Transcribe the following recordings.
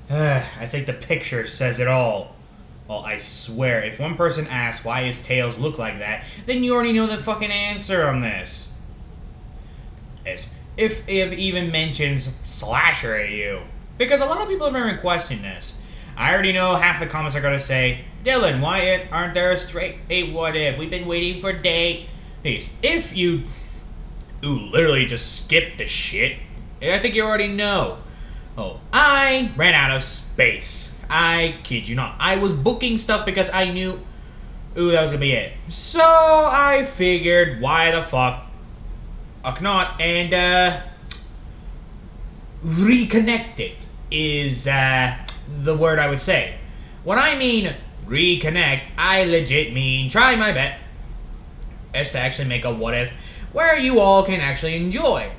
I think the picture says it all. Well, I swear, if one person asks why his tails look like that, then you already know the fucking answer on this. If it even mentions Slasher at you. Because a lot of people have been requesting this. I already know half the comments are going to say, Dylan, why aren't there a straight a what if? We've been waiting for day. Please, if you literally just skip the shit, I think you already know. Oh, I ran out of space. I kid you not. I was booking stuff because I knew, that was gonna be it. So I figured, why the fuck not? And reconnected is the word I would say. When I mean reconnect, I legit mean try my best to actually make a what if where you all can actually enjoy.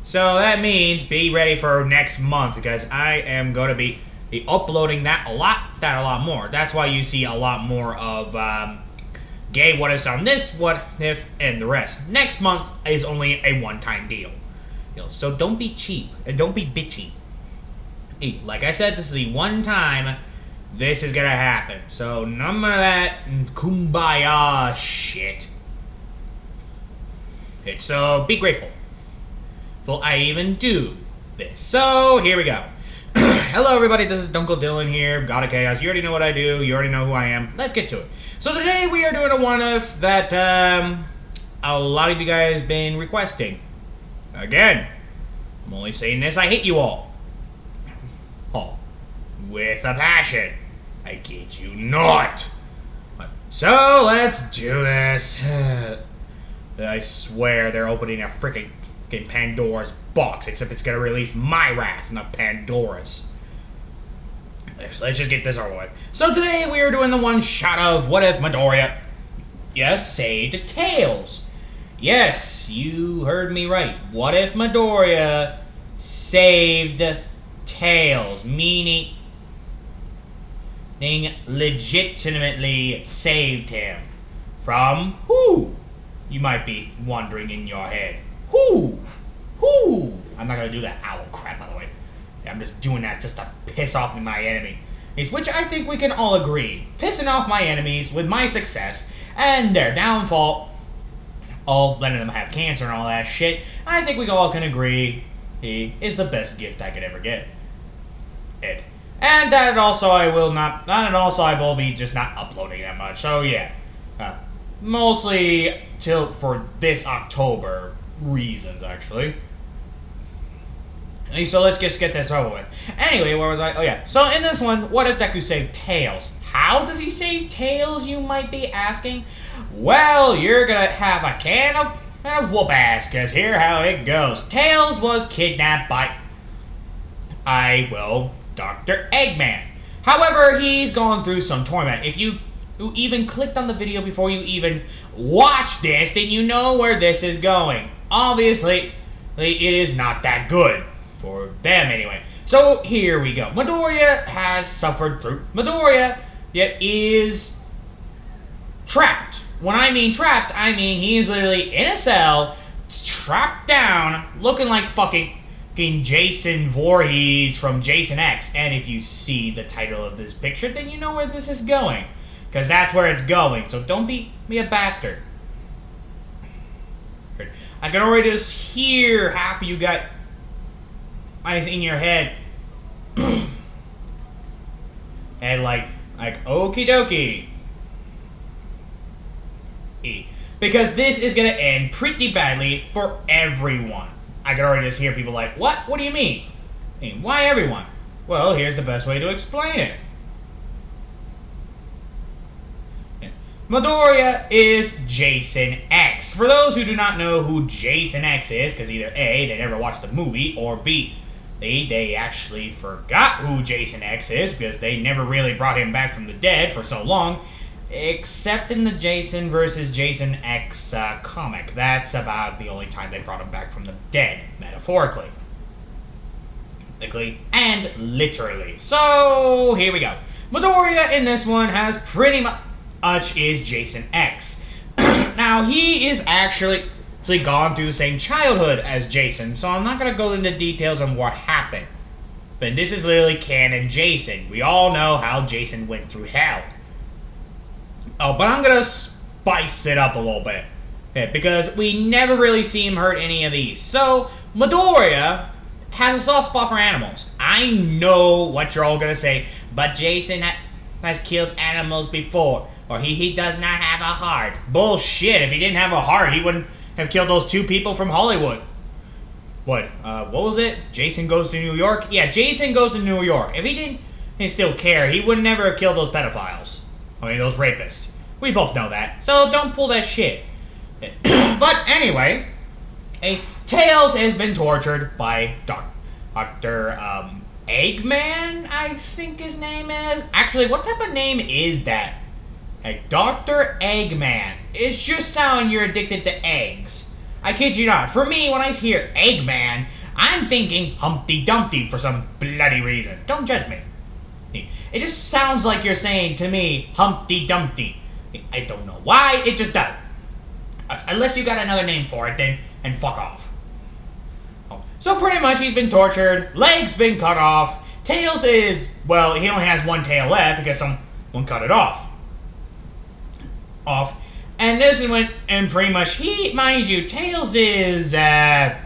So that means be ready for next month, because I am going to be uploading that a lot more. That's why you see a lot more of gay what ifs on this what if and the rest. Next month is only a one-time deal. So don't be cheap and don't be bitchy. Like I said, this is the one time this is gonna happen. So none of that kumbaya shit. So be grateful. Well, I even do this. So here we go. Hello everybody, this is Uncle Dylan here, God of Chaos. You already know what I do, you already know who I am. Let's get to it. So today we are doing a one-if that a lot of you guys have been requesting. Again, I'm only saying this, I hate you all. Oh, with a passion. I kid you not. So let's do this. I swear they're opening a freaking Pandora's box, except it's gonna release my wrath, not Pandora's. So let's just get this over with. So today we are doing the one shot of what if Midoriya saved Tails. Yes, you heard me right. What if Midoriya saved Tails, meaning legitimately saved him from who? You might be wondering in your head. Who? I'm not gonna do that owl crap, by the way. I'm just doing that just to piss off my enemies, which I think we can all agree. Pissing off my enemies with my success and their downfall, all letting them have cancer and all that shit, I think we all can agree he is the best gift I could ever get. And that also I will be just not uploading that much. So yeah, mostly for this October reasons actually. So let's just get this over with. Anyway, where was I? Oh yeah. So in this one, what if Deku saved Tails? How does he save Tails, you might be asking? Well, you're gonna have a can of whoop ass, cause here how it goes. Tails was kidnapped by Dr. Eggman. However, he's gone through some torment. If you even clicked on the video before you even watched this, then you know where this is going. Obviously, it is not that good. For them, anyway. So, here we go. Midoriya has suffered through. Midoriya is trapped. When I mean trapped, I mean he's literally in a cell, trapped down, looking like fucking Jason Voorhees from Jason X. And if you see the title of this picture, then you know where this is going. Because that's where it's going. So don't be a bastard. I can already just hear half of you got eyes in your head. And like okie dokie. Because this is gonna end pretty badly for everyone. I can already just hear people like, what? What do you mean? Why everyone? Well, here's the best way to explain it. Midoriya is Jason X. For those who do not know who Jason X is, because either A, they never watched the movie, or B, they actually forgot who Jason X is, because they never really brought him back from the dead for so long, except in the Jason versus Jason X comic. That's about the only time they brought him back from the dead, metaphorically. And literally. So, here we go. Midoriya in this one has pretty much is Jason X. Now, he is actually gone through the same childhood as Jason, so I'm not going to go into details on what happened. But this is literally canon Jason. We all know how Jason went through hell. Oh, but I'm gonna spice it up a little bit. Okay, because we never really see him hurt any of these. So, Midoriya has a soft spot for animals. I know what you're all gonna say, but Jason has killed animals before, or he does not have a heart. Bullshit, if he didn't have a heart, he wouldn't have killed those 2 people from Hollywood. What was it? Jason Goes to New York? Yeah, Jason Goes to New York. If he didn't still care, he would never have killed those pedophiles. I mean, those rapists. We both know that, so don't pull that shit. But anyway, Tails has been tortured by Dr. Eggman, I think his name is. Actually, what type of name is that? Dr. Eggman. It's just sounding you're addicted to eggs. I kid you not. For me, when I hear Eggman, I'm thinking Humpty Dumpty for some bloody reason. Don't judge me. It just sounds like you're saying to me, Humpty Dumpty. I don't know why, it just does. Unless you got another name for it, then, and fuck off. So pretty much he's been tortured, legs been cut off, Tails is, well, he only has 1 tail left because someone cut it off. And this is when, and pretty much mind you, Tails is, how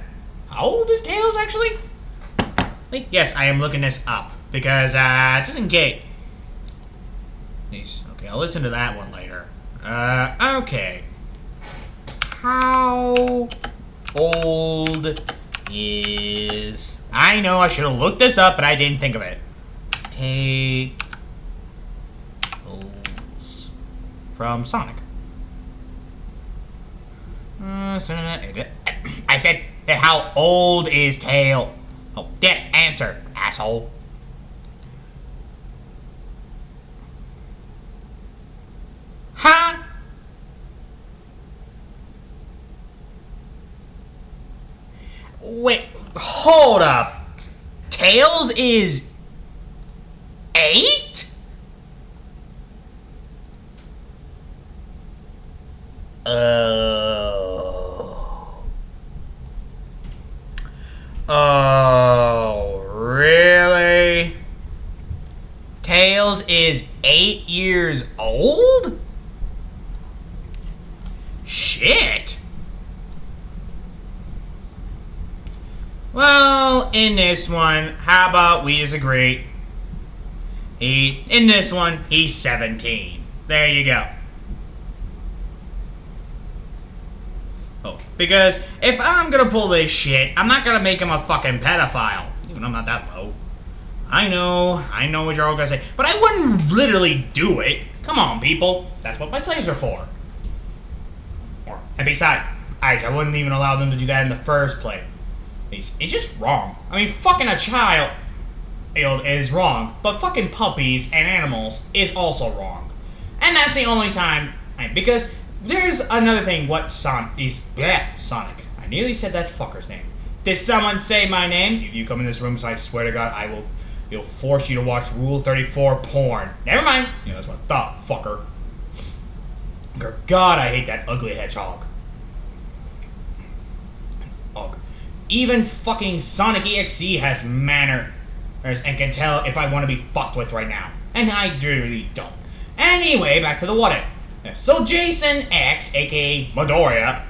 old is Tails actually? Yes, I am looking this up, because, just in case. Okay, I'll listen to that one later. Okay. How old is... I know I should have looked this up, but I didn't think of it. Tails from Sonic. I said, how old is Tails? Oh, yes, answer, asshole. Huh? Wait, hold up. Tails is 8? Oh, really? Tails is 8 years old? Shit. Well, in this one, how about we disagree? In this one, he's 17. There you go. Oh, because if I'm gonna pull this shit, I'm not gonna make him a fucking pedophile. Even though I'm not that low. I know what you're all gonna say, but I wouldn't literally do it. Come on, people. That's what my slaves are for. And besides, I wouldn't even allow them to do that in the first place. It's just wrong. I mean, fucking a child is wrong, but fucking puppies and animals is also wrong. And that's the only time, because there's another thing. What Sonic? Sonic. I nearly said that fucker's name. Did someone say my name? If you come in this room, so I swear to God, It'll force you to watch Rule 34 porn. Never mind. That's what I thought, fucker. God, I hate that ugly hedgehog. Ugh. Even fucking Sonic EXE has manners and can tell if I want to be fucked with right now. And I really don't. Anyway, back to the what if. So Jason X, aka Midoriya,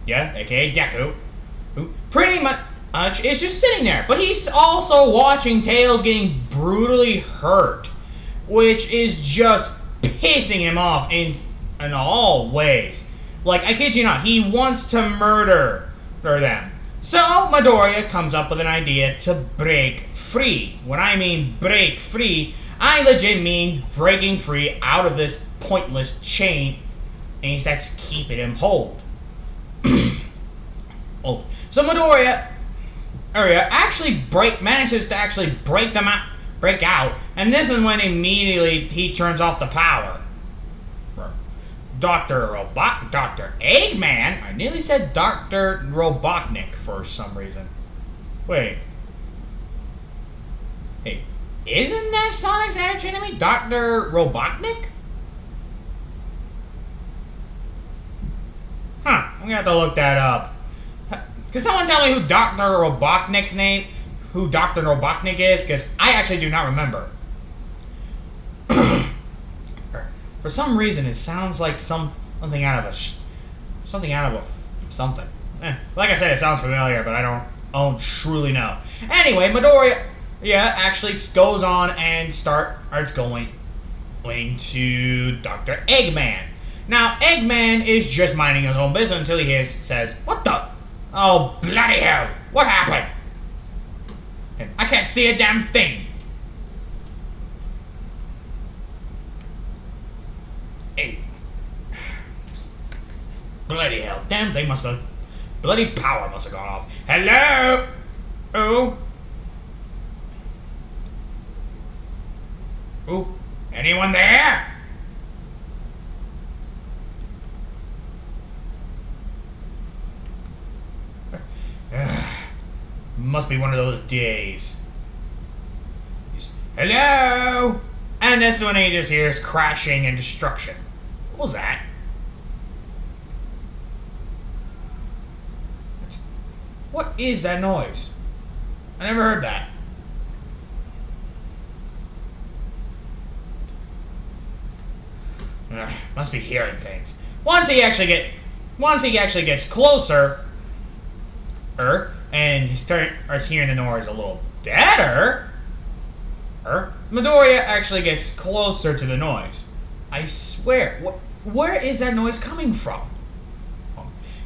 aka Deku, who pretty much is just sitting there. But he's also watching Tails getting brutally hurt, which is just pissing him off in all ways. Like, I kid you not, he wants to murder them. So Midoriya comes up with an idea to break free. When I mean break free, I legit mean breaking free out of this pointless chain, and he starts keeping him hold. So Midoriya actually manages to actually break out, and this is when immediately he turns off the power. Dr. Eggman? I nearly said Dr. Robotnik for some reason. Wait. Hey, isn't that Sonic's arch enemy, Dr. Robotnik? Huh, I'm gonna have to look that up. Can someone tell me who Dr. Robotnik's name? who Dr. Robotnik is? Because I actually do not remember. For some reason, it sounds like something out of something. Like I said, it sounds familiar, but I don't truly know. Anyway, Midoriya actually goes on and starts going to Dr. Eggman. Now, Eggman is just minding his own business until he says, "What the? Oh, bloody hell! What happened? And I can't see a damn thing." Hey. Bloody hell. Damn thing must have... Bloody power must have gone off. Hello? Oh? Oh? Anyone there? Must be one of those days. Hello? And this one he just hears crashing and destruction. What was that? What is that noise? I never heard that. Must be hearing things. Once he actually gets closer, and he starts hearing the noise a little better, Midoriya actually gets closer to the noise. I swear, where is that noise coming from?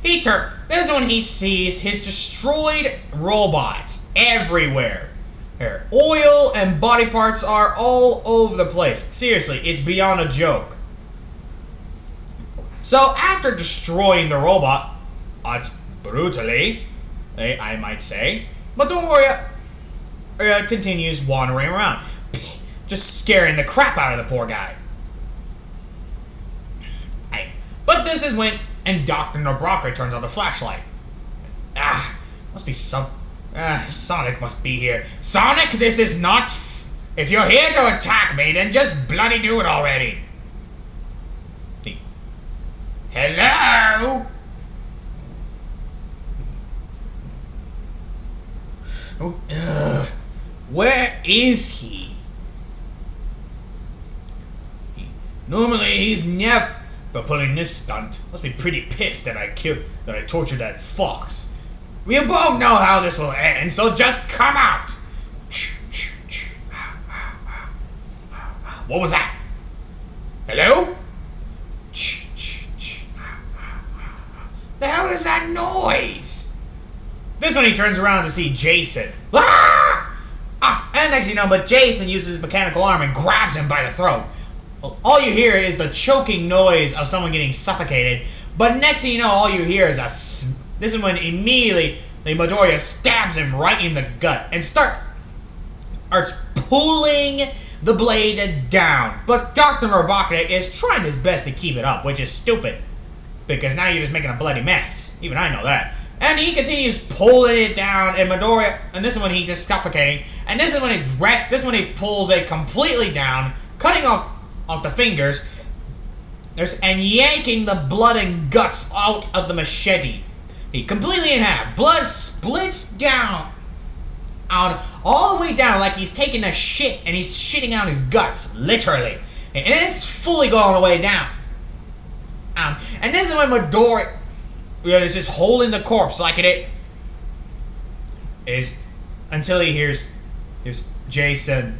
This is when he sees his destroyed robots everywhere. Oil and body parts are all over the place. Seriously, it's beyond a joke. So after destroying the robot, brutally, I might say, Midoriya continues wandering around, just scaring the crap out of the poor guy. But this is when Dr. Nobraka turns on the flashlight. Must be Sonic must be here. Sonic, this is not... If you're here to attack me, then just bloody do it already. Hello? Where is he? Normally he's never pulling this stunt. Must be pretty pissed that I tortured that fox. We both know how this will end, so just come out. What was that? Hello? The hell is that noise? This one he turns around to see Jason. And next you know, but Jason uses his mechanical arm and grabs him by the throat. All you hear is the choking noise of someone getting suffocated. But next thing you know, all you hear is this is when immediately the Midoriya stabs him right in the gut and starts pulling the blade down. But Dr. Robotnik is trying his best to keep it up, which is stupid. Because now you're just making a bloody mess. Even I know that. And he continues pulling it down, and Midoriya, and this is when he's just suffocating. And this is when he pulls it completely down, cutting off the fingers, and yanking the blood and guts out of the machete. He completely in half. Blood splits down, all the way down, like he's taking a shit, and he's shitting out his guts, literally. And it's fully going all the way down. And this is when Midoriya is just holding the corpse like it is, until he hears Jason,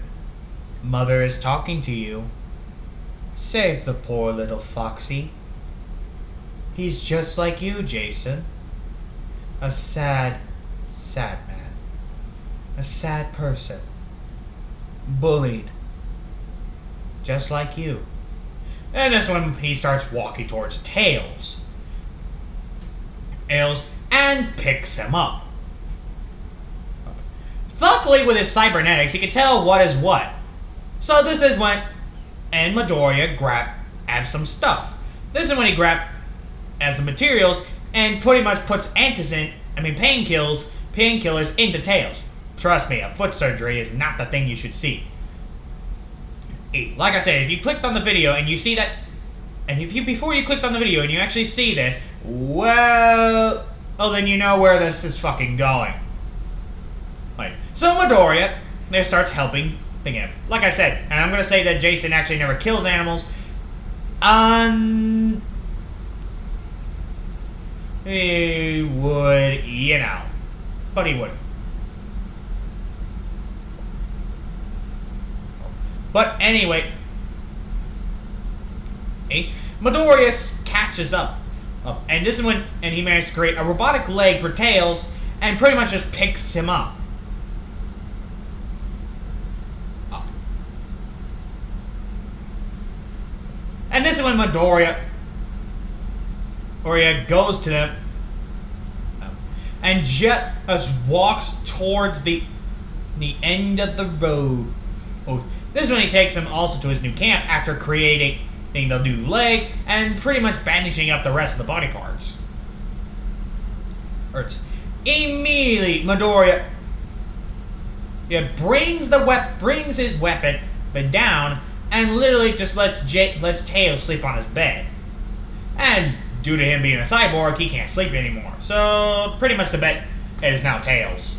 "Mother is talking to you. Save the poor little foxy. He's just like you, Jason. A sad, sad man. A sad person. Bullied. Just like you." And that's when he starts walking towards Tails. And picks him up. Luckily, with his cybernetics, he can tell what is what. So this is when Midoriya adds some stuff. This is when he adds the materials and pretty much puts painkillers into Tails. Trust me, a foot surgery is not the thing you should see. Like I said, if you clicked on the video and you see that, and before you clicked on the video and you actually see this, well, then you know where this is fucking going. Right. So Midoriya there starts helping him. Like I said, and I'm gonna say that Jason actually never kills animals. He would, you know, but he wouldn't. But anyway, Midoriya catches up, and this is when he managed to create a robotic leg for Tails, and pretty much just picks him up. And this is when Midoriya goes to them and just walks towards the end of the road. Oh, this is when he takes him also to his new camp after creating the new leg and pretty much bandaging up the rest of the body parts. Immediately, Midoriya brings his weapon down and literally just lets Tails sleep on his bed. And due to him being a cyborg, he can't sleep anymore. So pretty much the bet is now Tails.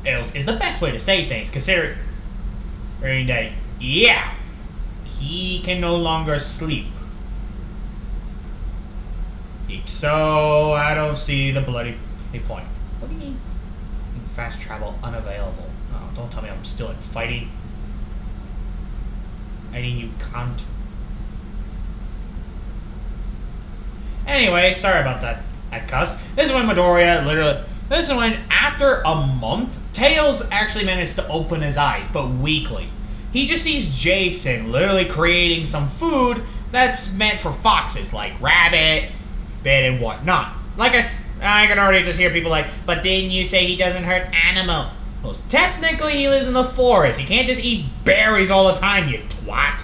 Tails is the best way to say things, considering that, yeah, he can no longer sleep. So I don't see the bloody point. What do you mean? Fast travel unavailable. Oh, don't tell me I'm still in fighting. I mean, you can't. Anyway, sorry about that. I cuss. This is when Midoriya literally. This is when, after a month, Tails actually managed to open his eyes, but weakly. He just sees Jason literally creating some food that's meant for foxes, like rabbit, bit, and whatnot. Like I can already just hear people like, but didn't you say he doesn't hurt animals? Well, technically he lives in the forest. He can't just eat berries all the time, you twat.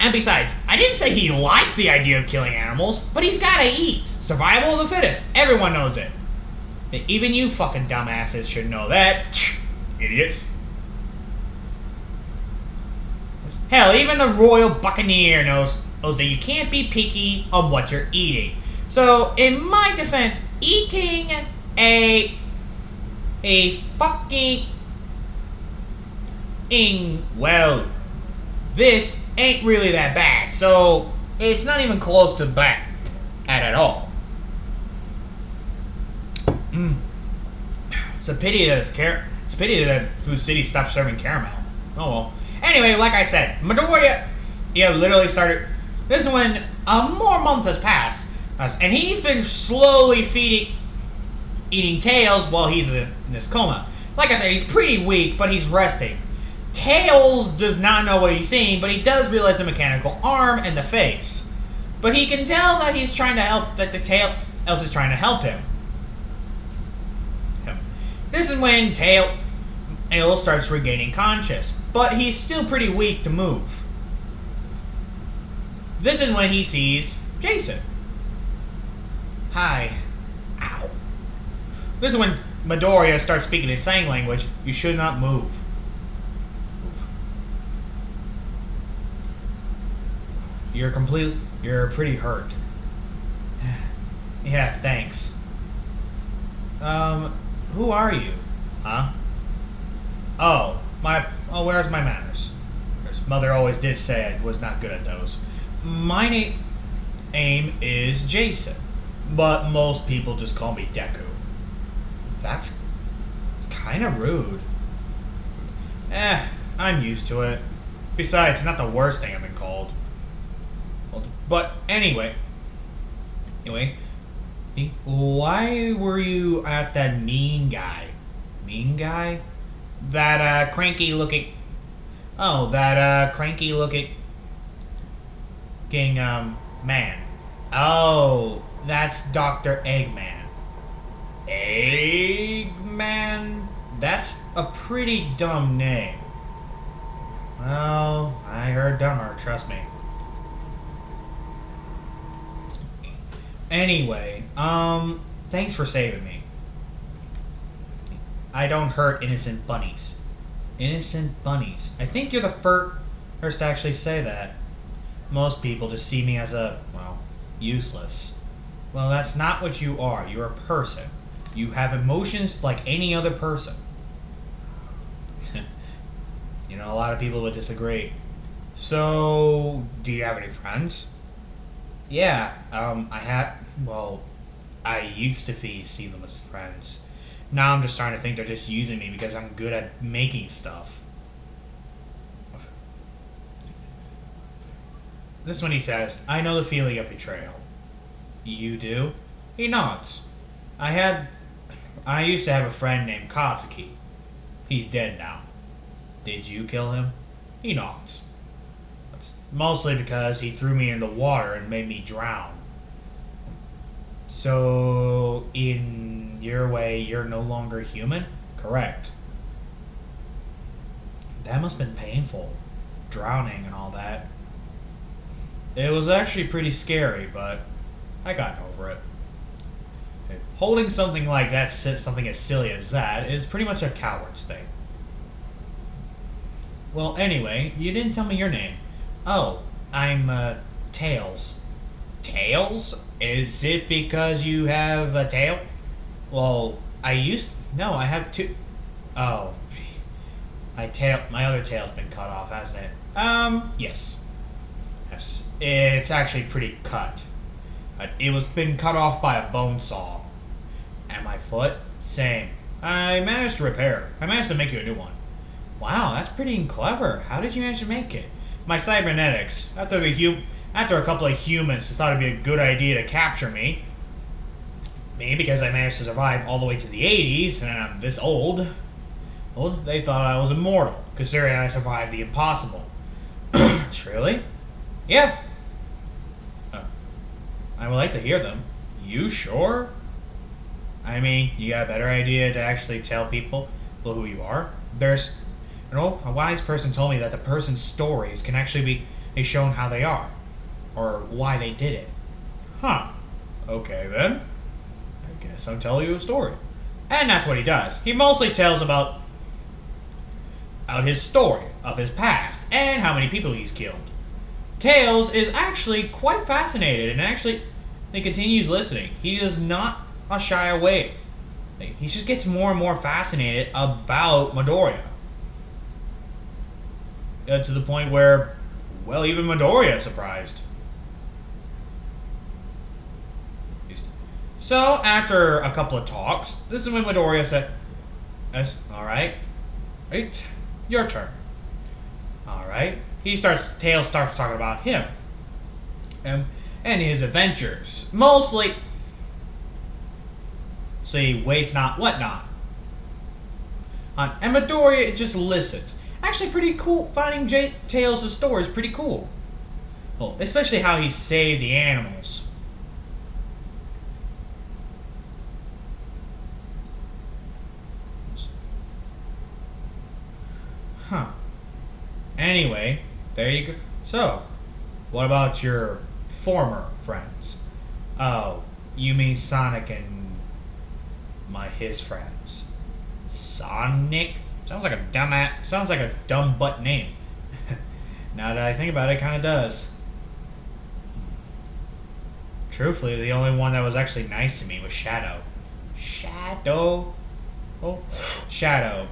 And besides, I didn't say he likes the idea of killing animals, but he's gotta eat. Survival of the fittest. Everyone knows it. Even you fucking dumbasses should know that. Idiots. Hell, even the Royal Buccaneer knows that you can't be picky on what you're eating. So, in my defense, eating a fucking well, this ain't really that bad. So, it's not even close to bad at all. It's a pity that Food City stopped serving caramel. Oh well. Anyway, like I said, Midoriya, literally started. This is when more months has passed, and he's been slowly eating Tails while he's in this coma. Like I said, he's pretty weak, but he's resting. Tails does not know what he's seeing, but he does realize the mechanical arm and the face. But he can tell that he's trying to help. That the Tails is trying to help him. This is when Tails starts regaining conscious, but he's still pretty weak to move. This is when he sees Jason. Hi. Ow. This is when Midoriya starts speaking his sign language. You should not move. You're pretty hurt. Yeah, thanks. Who are you? Huh? Where's my manners? His mother always did say I was not good at those. My name is Jason, but most people just call me Deku. That's kind of rude. I'm used to it. Besides, it's not the worst thing I've been called. But anyway, why were you at that mean guy? Mean guy? That cranky looking man. Oh, that's Dr. Eggman. Eggman? That's a pretty dumb name. Well, I heard dumber, trust me. Anyway, thanks for saving me. I don't hurt innocent bunnies. Innocent bunnies. I think you're the first to actually say that. Most people just see me as useless. Well, that's not what you are. You're a person. You have emotions like any other person. You know, a lot of people would disagree. So, do you have any friends? Yeah, well, I used to see them as friends. Now I'm just starting to think they're just using me because I'm good at making stuff. This is when he says, I know the feeling of betrayal. You do? He nods. I used to have a friend named Katsuki. He's dead now. Did you kill him? He nods. That's mostly because he threw me in the water and made me drown. So, in your way, you're no longer human? Correct. That must have been painful. Drowning and all that. It was actually pretty scary, but I got over it. Holding something like that, something as silly as that, is pretty much a coward's thing. Well, anyway, you didn't tell me your name. Oh, I'm, Tails. Tails? Is it because you have a tail? Well, no, I have two. Oh, my other tail's been cut off, hasn't it? Yes. Yes. It's actually pretty cut. It was been cut off by a bone saw. And my foot? Same. I managed to repair it. I managed to make you a new one. Wow, that's pretty clever. How did you manage to make it? My cybernetics. After a couple of humans thought it'd be a good idea to capture me. Me, because I managed to survive all the way to the 80s, and I'm this old. They thought I was immortal, considering I survived the impossible. Truly? Yeah. I would like to hear them. You sure? I mean, you got a better idea to actually tell people who you are? A wise person told me that the person's stories can actually be shown how they are, or why they did it. Huh. Okay then. I guess I'll tell you a story. And that's what he does. He mostly tells about his story of his past and how many people he's killed. Tails is actually quite fascinated, and actually he continues listening. He does not shy away. He just gets more and more fascinated about Midoriya. To the point where, well, even Midoriya is surprised. So, after a couple of talks, this is when Midoriya said, yes, alright. Right, your turn. Alright. Tails starts talking about him. And his adventures. Mostly, say, waste not, what not. And Midoriya just listens. Actually pretty cool. Finding Tails' story is pretty cool. Well, especially how he saved the animals. Huh. Anyway, there you go. So, what about your former friends? Oh, you mean Sonic and his friends. Sonic? Sounds like a dumb butt name. Now that I think about it, it kind of does. Truthfully, the only one that was actually nice to me was Shadow. Shadow? Oh, Shadow.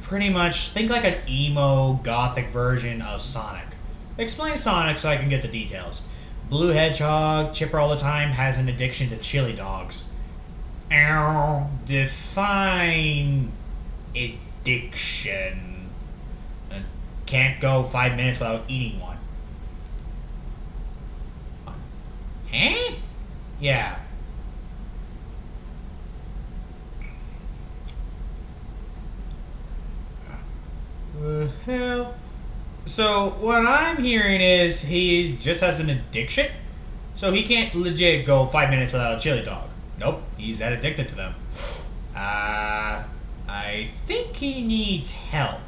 Pretty much, think like an emo, gothic version of Sonic. Explain Sonic so I can get the details. Blue hedgehog, chipper all the time, has an addiction to chili dogs. Ow. Define addiction. Can't go 5 minutes without eating one. Huh? Yeah. Hell. So what I'm hearing is he just has an addiction, so he can't legit go 5 minutes without a chili dog. Nope, he's that addicted to them. I think he needs help.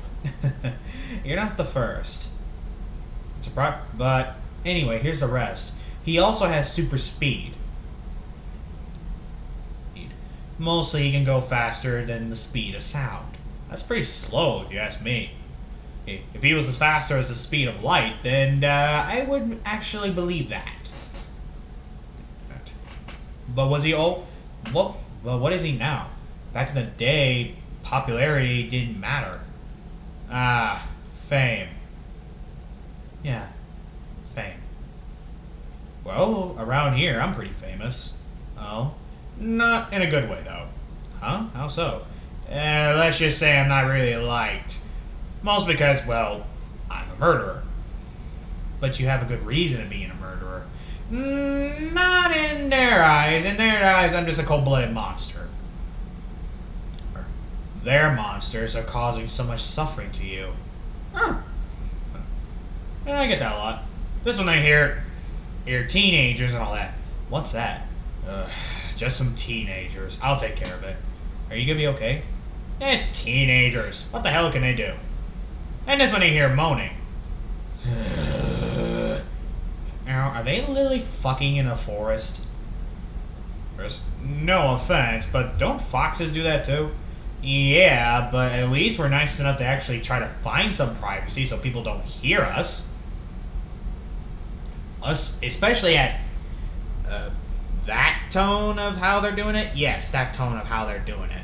You're not the first. But anyway, here's the rest. He also has super speed. Mostly he can go faster than the speed of sound. That's pretty slow if you ask me. If he was as faster as the speed of light, then I would actually believe that. But was he old? Well, Well, what is he now? Back in the day, popularity didn't matter. Ah, fame. Yeah, fame. Well, around here, I'm pretty famous. Oh, not in a good way, though. Huh? How so? Let's just say I'm not really liked. Mostly because, well, I'm a murderer. But you have a good reason of being a murderer. Not in their eyes. In their eyes, I'm just a cold-blooded monster. Their monsters are causing so much suffering to you. Oh. Yeah, I get that a lot. This one I hear teenagers and all that. What's that? Just some teenagers. I'll take care of it. Are you gonna be okay? It's teenagers. What the hell can they do? And this one I hear moaning. Now, are they literally fucking in a forest? There's no offense, but don't foxes do that too? Yeah, but at least we're nice enough to actually try to find some privacy so people don't hear us. Especially at that tone of how they're doing it. Yes, that tone of how they're doing it.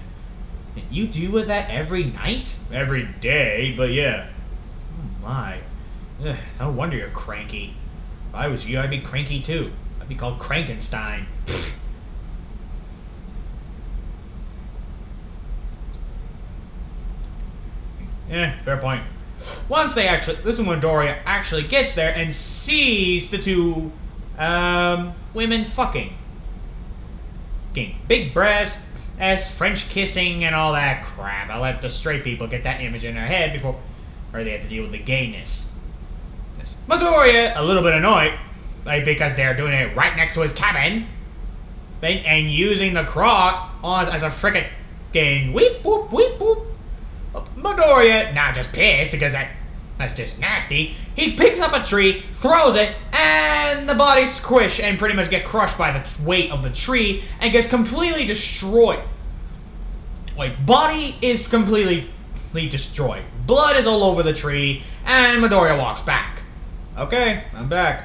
You do with that every night? Every day, but yeah. Oh my. Ugh, no wonder you're cranky. If I was you, I'd be cranky too. I'd be called Crankenstein. Yeah, fair point. Once they actually, this is when Doria actually gets there and sees the two women fucking. Big breasts, French kissing, and all that crap. I let the straight people get that image in their head before, or they have to deal with the gayness. Yes. Midoriya, a little bit annoyed, because they're doing it right next to his cabin, and using the croc as a frickin' weep boop weep boop. Midoriya, now just pissed because that's just nasty. He picks up a tree, throws it, and the body squish and pretty much get crushed by the weight of the tree and gets completely destroyed. Like, body is completely destroyed. Blood is all over the tree, and Midoriya walks back. Okay, I'm back.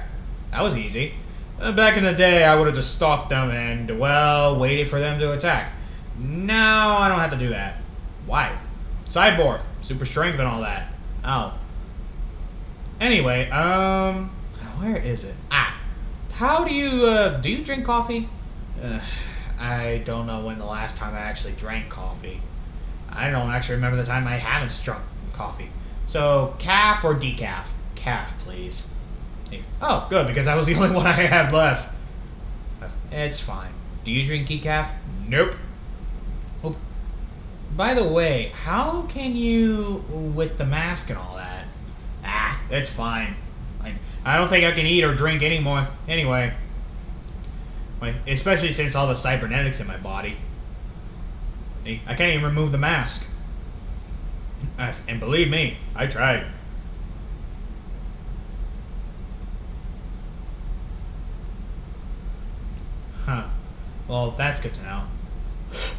That was easy. Back in the day, I would have just stalked them and, well, waited for them to attack. Now I don't have to do that. Why? Cyborg, super strength and all that. Oh. Anyway, where is it? How do you drink coffee? I don't know when the last time I actually drank coffee. I don't actually remember the time I haven't drunk coffee. So, calf or decaf? Calf, please. Oh, good, because that was the only one I had left. It's fine. Do you drink decaf? Nope. Oh. By the way, how can you, with the mask and all that? It's fine. I don't think I can eat or drink anymore. Anyway. Especially since all the cybernetics in my body. I can't even remove the mask. And believe me, I tried. Huh. Well, that's good to know.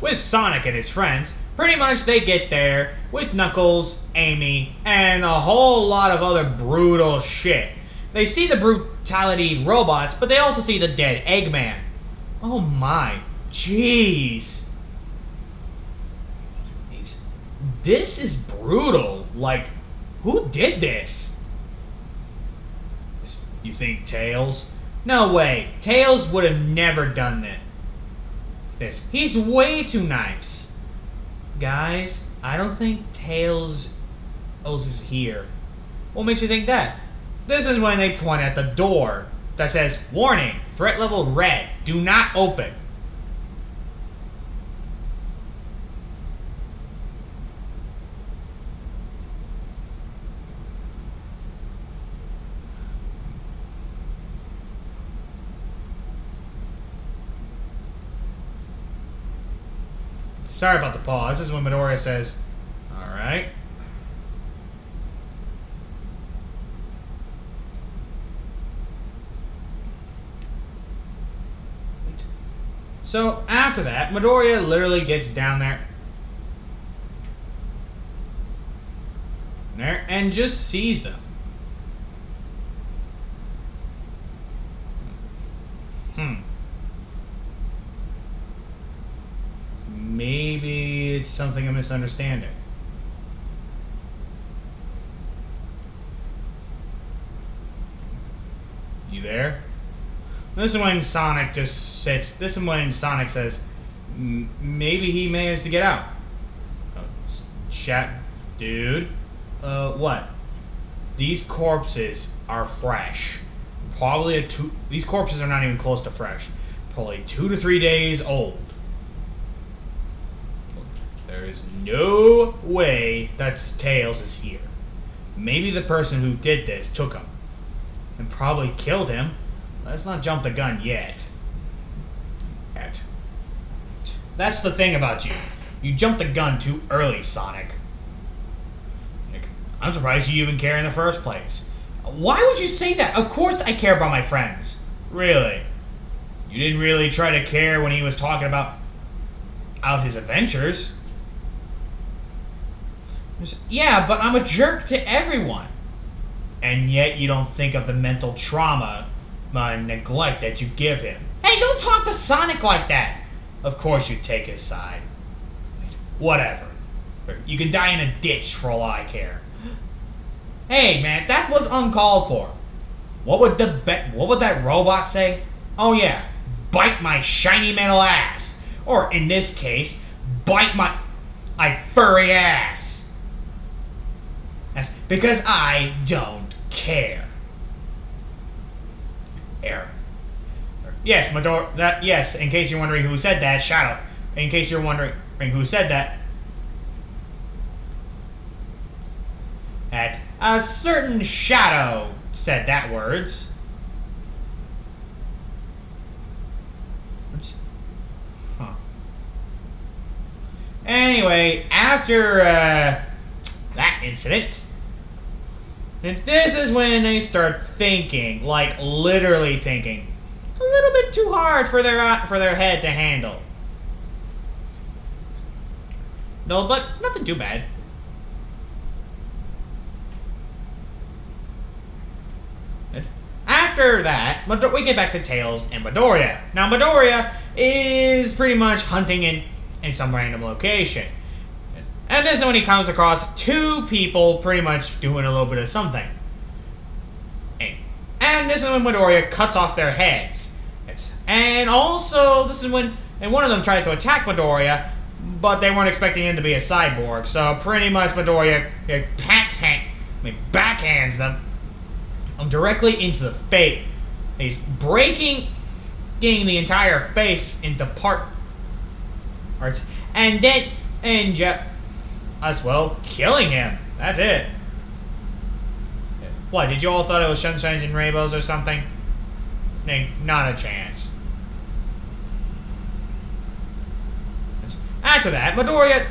With Sonic and his friends, pretty much they get there with Knuckles, Amy, and a whole lot of other brutal shit. They see the brutality robots, but they also see the dead Eggman. Oh my, jeez. This is brutal. Like, who did this? You think Tails? No way. Tails would have never done this. He's way too nice. Guys, I don't think Tails is here. What makes you think that? This is when they point at the door that says, "Warning, threat level red, do not open." Sorry about the pause. This is when Midoriya says, "Alright." So after that, Midoriya literally gets down there and just sees them. something a misunderstanding. You there? This is when Sonic just sits. This is when Sonic says, maybe he managed to get out. Chat, dude. What? These corpses are fresh. Probably these corpses are not even close to fresh. Probably 2 to 3 days old. There is no way that Tails is here. Maybe the person who did this took him and probably killed him. Let's not jump the gun yet. That's the thing about you. You jumped the gun too early, Sonic. I'm surprised you even care in the first place. Why would you say that? Of course I care about my friends. Really? You didn't really try to care when he was talking about his adventures. Yeah, but I'm a jerk to everyone. And yet you don't think of the mental trauma and neglect that you give him. Hey, don't talk to Sonic like that. Of course you take his side. Whatever. You can die in a ditch for all I care. Hey, man, that was uncalled for. What would that robot say? Oh yeah, bite my shiny metal ass. Or in this case, bite my furry ass. That's because I don't care. Error. Yes, yes, in case you're wondering who said that, shout out. In case you're wondering who said that, a certain Shadow said that words. Huh. Anyway, after that incident, and this is when they start thinking, like literally thinking, a little bit too hard for their head to handle. No, but nothing too bad. After that, we get back to Tails and Midoriya. Now, Midoriya is pretty much hunting in some random location. And this is when he comes across 2 people pretty much doing a little bit of something. And this is when Midoriya cuts off their heads. And also, this is when one of them tries to attack Midoriya, but they weren't expecting him to be a cyborg. So pretty much Midoriya backhands them directly into the face. He's breaking the entire face into parts, and then as well killing him. That's it. What, did you all thought it was Sunshines and Rainbows or something? Not a chance. After that, Midoriya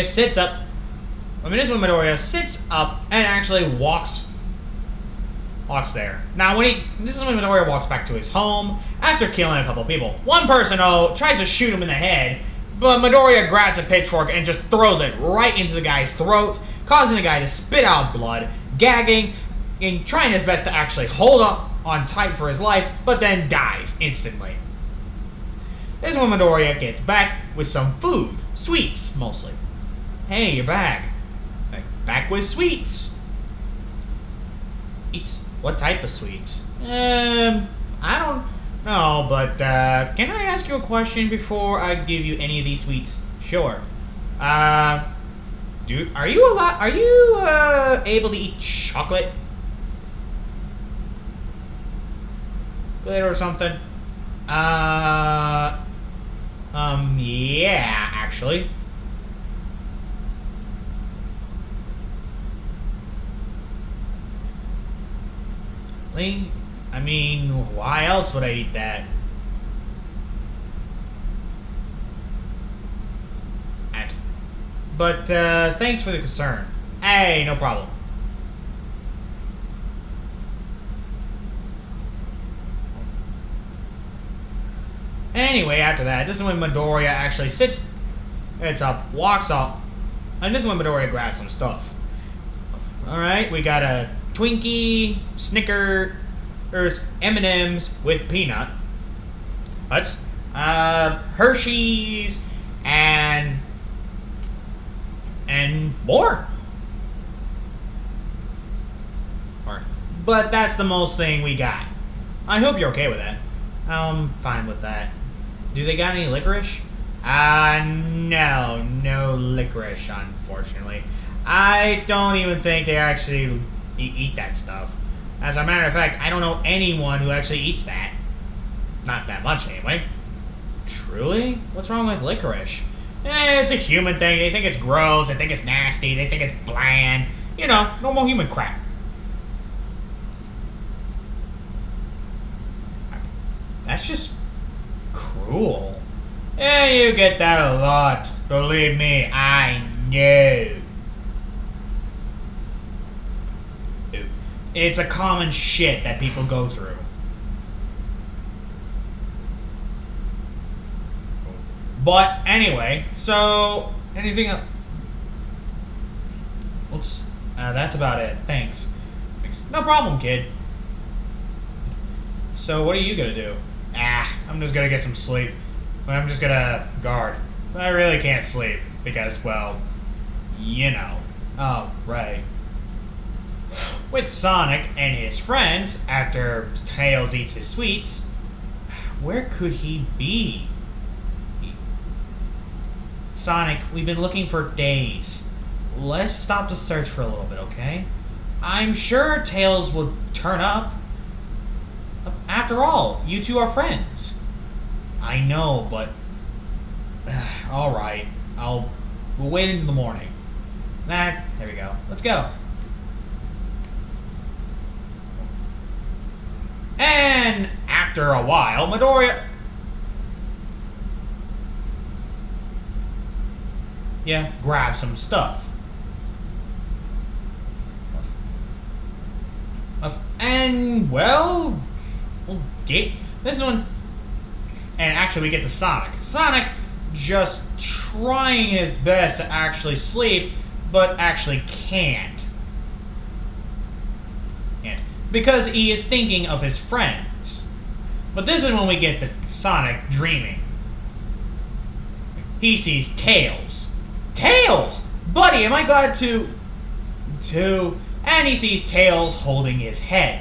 sits up. This is when Midoriya sits up and actually walks there. Now, this is when Midoriya walks back to his home after killing a couple people. One person tries to shoot him in the head, but Midoriya grabs a pitchfork and just throws it right into the guy's throat, causing the guy to spit out blood, gagging, and trying his best to actually hold on tight for his life, but then dies instantly. This is when Midoriya gets back with some food. Sweets, mostly. Hey, you're back. Back with sweets. What type of sweets? I don't know, but can I ask you a question before I give you any of these sweets? Sure. Dude, are you able to eat chocolate? Or something? Yeah, actually. I mean, why else would I eat that? But, thanks for the concern. Hey, no problem. Anyway, after that, this is when Midoriya actually sits up, walks up, and this is when Midoriya grabs some stuff. Alright, we got a Twinkie, Snickers, M&M's with peanut. Hershey's, and and more. But that's the most thing we got. I hope you're okay with that. I'm fine with that. Do they got any licorice? No licorice, unfortunately. I don't even think they actually eat that stuff. As a matter of fact, I don't know anyone who actually eats that. Not that much, anyway. Truly? What's wrong with licorice? It's a human thing. They think it's gross. They think it's nasty. They think it's bland. You know, normal human crap. That's just cruel. Yeah, you get that a lot. Believe me, I know. It's a common shit that people go through. But anyway, so anything else? Oops, that's about it. Thanks. No problem, kid. So what are you gonna do? I'm just gonna get some sleep. I'm just gonna guard. I really can't sleep because, well, you know. Oh, right. With Sonic and his friends, after Tails eats his sweets, where could he be? Sonic, we've been looking for days. Let's stop the search for a little bit, okay? I'm sure Tails will turn up. After all, you two are friends. I know, but... Alright, we'll wait until the morning. There we go. Let's go. And after a while, Midoriya... grab some stuff. And, well... this one... And actually we get to Sonic. Sonic just trying his best to actually sleep, but actually can't. Because he is thinking of his friends. But this is when we get to Sonic dreaming. He sees Tails. Tails! Buddy, am I glad to... And he sees Tails holding his head.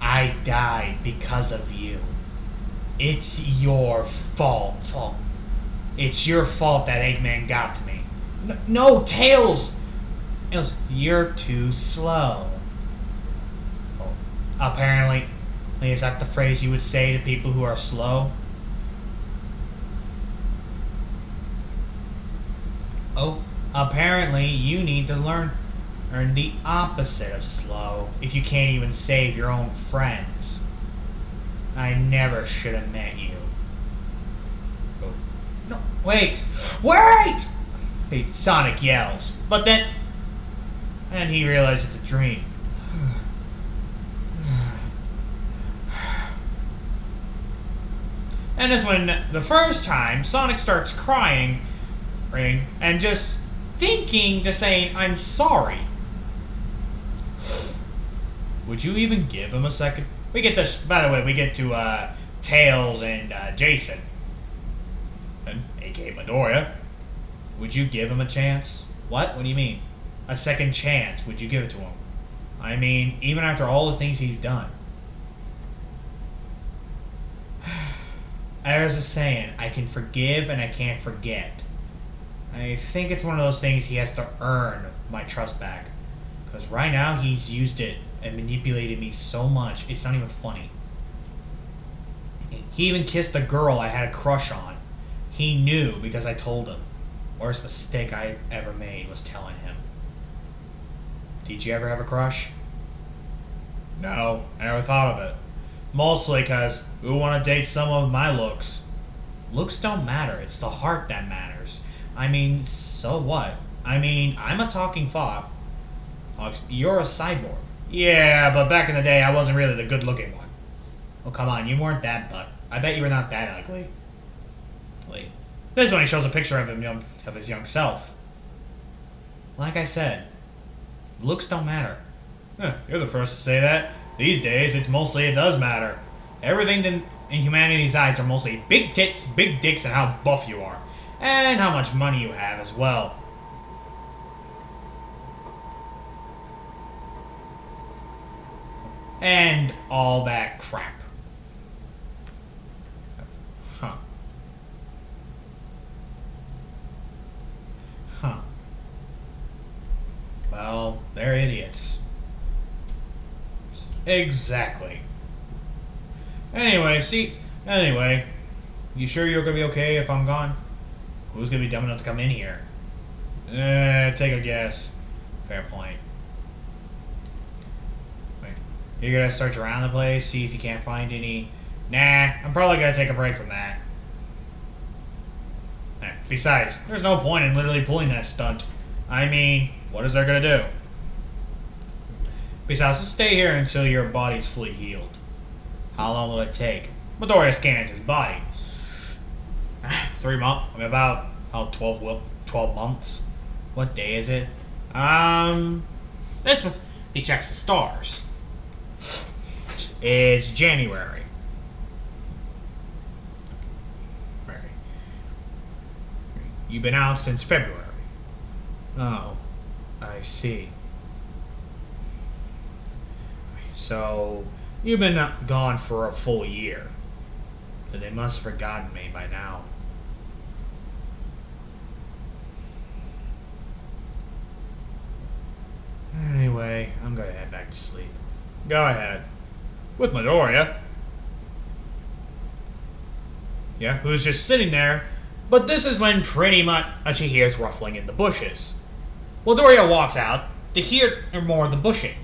I died because of you. It's your fault. It's your fault that Eggman got to me. No, Tails! Tails, you're too slow. Oh, apparently, is that the phrase you would say to people who are slow? Oh, apparently you need to learn the opposite of slow if you can't even save your own friends. I never should have met you. Oh. No, wait! Hey, Sonic yells, but then... And he realizes it's a dream. And that's when the first time Sonic starts crying and just thinking, just saying, I'm sorry. Would you even give him a second? We get to, by the way, we get to Tails and Jason, aka Midoriya. Would you give him a chance? What? What do you mean? A second chance? Would you give it to him? I mean, even after all the things he's done. There's a saying, I can forgive and I can't forget. I think it's one of those things he has to earn my trust back. Because right now he's used it and manipulated me so much, it's not even funny. He even kissed a girl I had a crush on. He knew because I told him. Worst mistake I ever made was telling him. Did you ever have a crush? No, I never thought of it. Mostly because who want to date someone with my looks? Looks don't matter, it's the heart that matters. I mean, so what? I mean, I'm a talking fox. You're a cyborg. Yeah, but back in the day, I wasn't really the good-looking one. Oh, come on, you weren't that butt. I bet you were not that ugly. This is when he shows a picture of him, of his young self. Like I said, looks don't matter. You're the first to say that. These days, it does matter. Everything in humanity's eyes are mostly big tits, big dicks, and how buff you are. And how much money you have as well. and all that crap. Huh. Huh. Well, they're idiots. Exactly. Anyway, you sure you're gonna be okay if I'm gone? Who's gonna be dumb enough to come in here? Take a guess. Fair point. Wait, you're gonna search around the place, see if you can't find any. Nah, I'm probably gonna take a break from that. Besides, there's no point in literally pulling that stunt. I mean, what is there gonna do? Besides, let's stay here until your body's fully healed. How long will it take? Midoriya scans his body. 3 months. I mean, about 12 months. What day is it? This one. He checks the stars. It's January. You've been out since February. Oh, I see. So, you've been gone for a full year. Then they must have forgotten me by now. Anyway, I'm gonna head back to sleep. Go ahead. With Midoriya. Yeah, who's just sitting there. But this is when pretty much she hears ruffling in the bushes. Midoriya walks out to hear more of the bushing.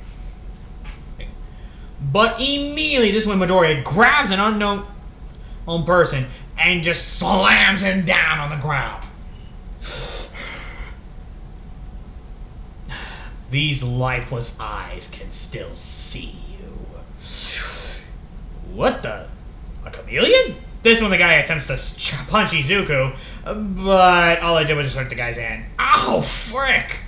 But immediately, this is when Midoriya grabs an unknown person and just slams him down on the ground. These lifeless eyes can still see you. What the? A chameleon? This one, the guy attempts to punch Izuku, but all I did was just hurt the guy's hand. Ow, frick!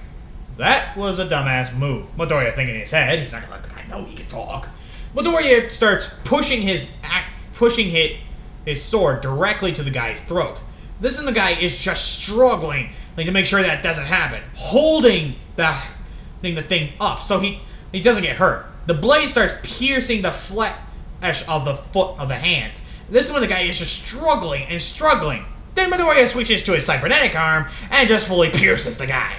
That was a dumbass move. Midoriya thinking in his head, he's not gonna let the guy know he can talk. Midoriya starts pushing his sword directly to the guy's throat. This is the guy is just struggling to make sure that doesn't happen, holding the thing up so he doesn't get hurt. The blade starts piercing the flesh of the foot of the hand. This is when the guy is just struggling and struggling. Then Midoriya switches to his cybernetic arm and just fully pierces the guy.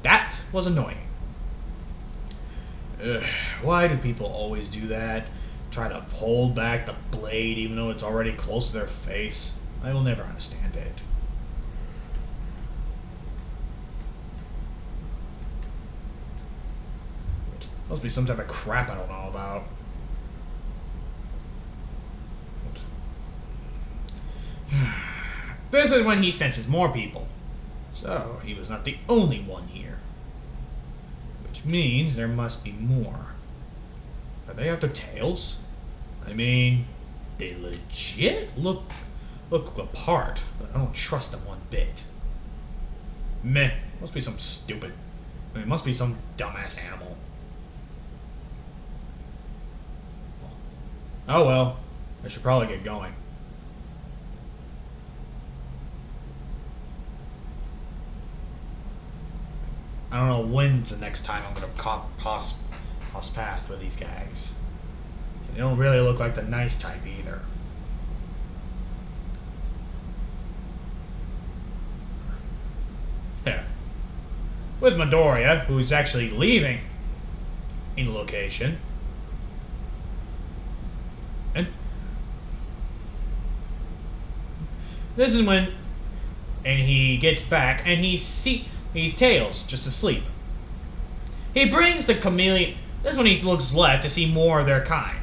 That was annoying. Why do people always do that? Try to hold back the blade even though it's already close to their face? I will never understand it. Must be some type of crap I don't know about. This is when he senses more people. So, he was not the only one here. Which means there must be more. Are they after Tails? I mean, they legit look apart, but I don't trust them one bit. Meh, must be some stupid. I mean, it must be some dumbass animal. Oh well, I should probably get going. I don't know when's the next time I'm going to cross paths with these guys. They don't really look like the nice type either. Yeah. With Midoriya, who's actually leaving in the location. And this is when he gets back and he's Tails, just asleep. He brings the chameleon. This is when he looks left to see more of their kind.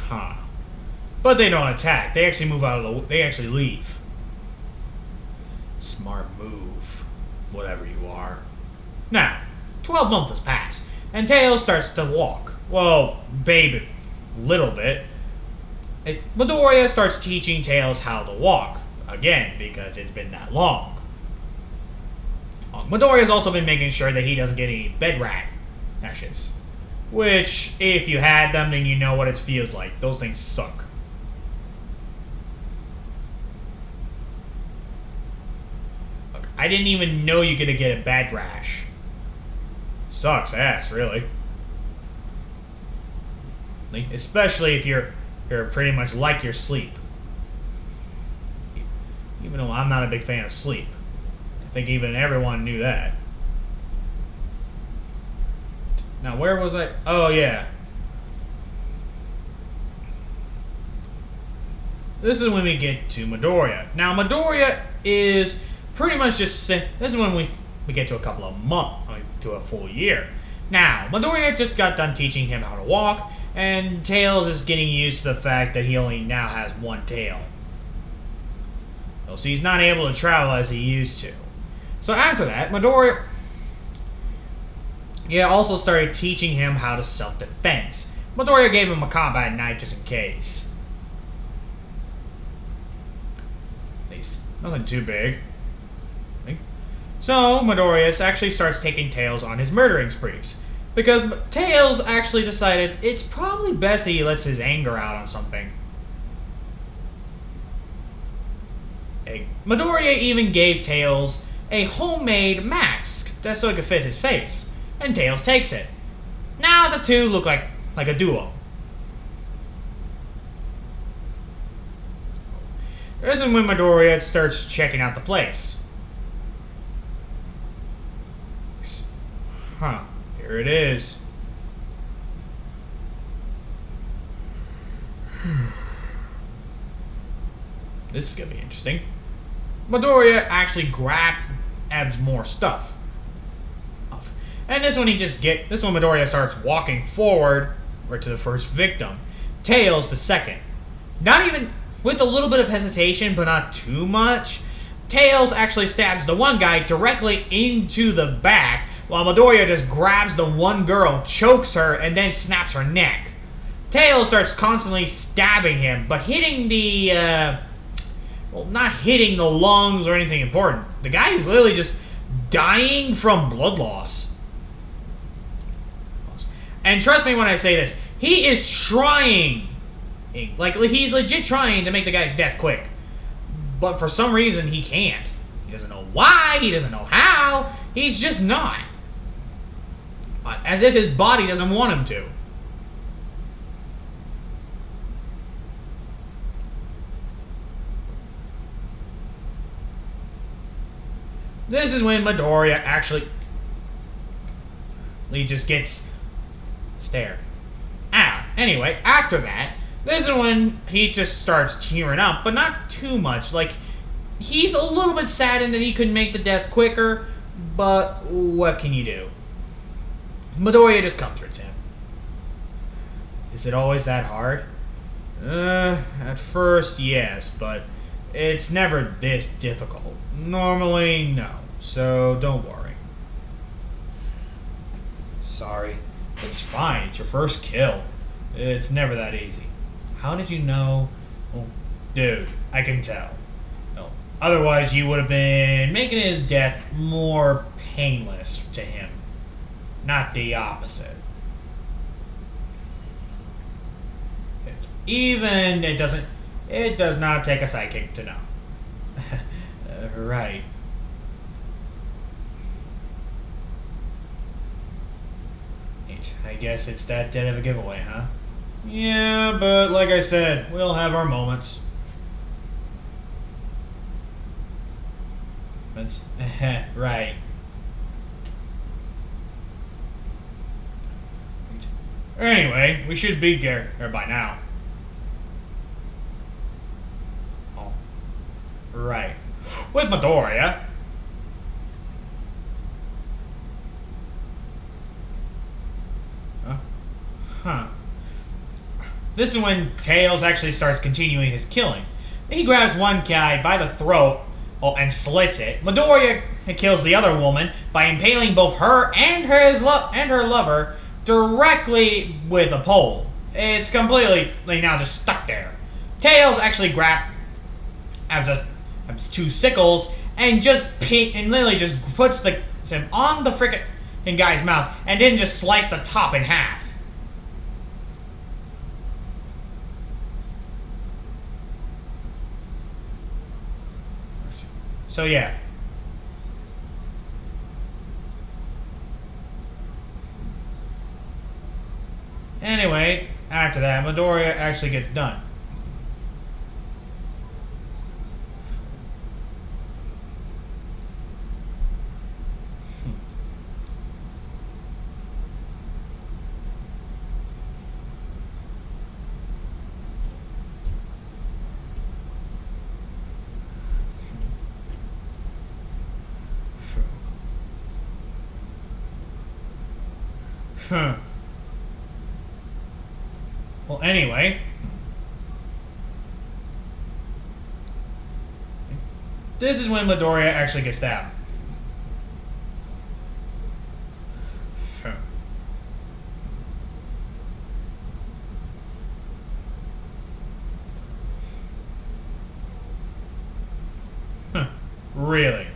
Huh. But they don't attack. They actually move out of the. They actually leave. Smart move, whatever you are. Now, 12 months has passed, and Tails starts to walk. Well, baby, little bit. Midoriya starts teaching Tails how to walk. Again, because it's been that long. Midoriya's also been making sure that he doesn't get any bed rat ashes. Which, if you had them, then you know what it feels like. Those things suck. Look, I didn't even know you could get a bad rash. Sucks ass, really. Especially if you're pretty much like your sleep. Even though I'm not a big fan of sleep. I think even everyone knew that. Now, where was I? Oh, yeah. This is when we get to Midoriya. Now, Midoriya is pretty much just... This is when we get to a couple of months, to a full year. Now, Midoriya just got done teaching him how to walk, and Tails is getting used to the fact that he only now has one tail. So he's not able to travel as he used to. So after that, Midoriya also started teaching him how to self-defense. Midoriya gave him a combat knife just in case. Nothing too big. So Midoriya actually starts taking Tails on his murdering sprees. Because Tails actually decided it's probably best that he lets his anger out on something. Midoriya even gave Tails a homemade mask just so it could fit his face. And Tails takes it. Now the two look like a duo. This is when Midoriya starts checking out the place. Here it is. This is gonna be interesting. Midoriya actually grabs more stuff. And this one Midoriya starts walking forward right to the first victim. Tails the second. Not even with a little bit of hesitation, but not too much. Tails actually stabs the one guy directly into the back, while Midoriya just grabs the one girl, chokes her, and then snaps her neck. Tails starts constantly stabbing him, but hitting the, not hitting the lungs or anything important. The guy is literally just dying from blood loss. And trust me when I say this, he is trying. Like, he's legit trying to make the guy's death quick. But for some reason, he can't. He doesn't know why, he doesn't know how, he's just not. As if his body doesn't want him to. This is when Midoriya actually just gets stared out. Anyway, after that, this is when he just starts tearing up, but not too much. Like, he's a little bit saddened that he couldn't make the death quicker, but what can you do? Midoriya just comforts him. Is it always that hard? At first, yes, but it's never this difficult. Normally, no. So, don't worry. Sorry. It's fine. It's your first kill. It's never that easy. How did you know? Oh, dude, I can tell. No. Otherwise, you would have been making his death more painless to him. Not the opposite. Even it does not take a psychic to know. Right. I guess it's that dead of a giveaway, huh? Yeah, but like I said, we'll have our moments. That's right. Anyway, we should be there by now. Oh. Right. With Midoriya. Huh. This is when Tails actually starts continuing his killing. He grabs one guy by the throat and slits it. Midoriya kills the other woman by impaling both her and her lover directly with a pole. It's completely now just stuck there. Tails actually grabs two sickles and literally just puts him on the frickin' guy's mouth and then just slice the top in half. So yeah. after that, Midoriya actually gets done. Well, anyway. This is when Midoriya actually gets stabbed. Really?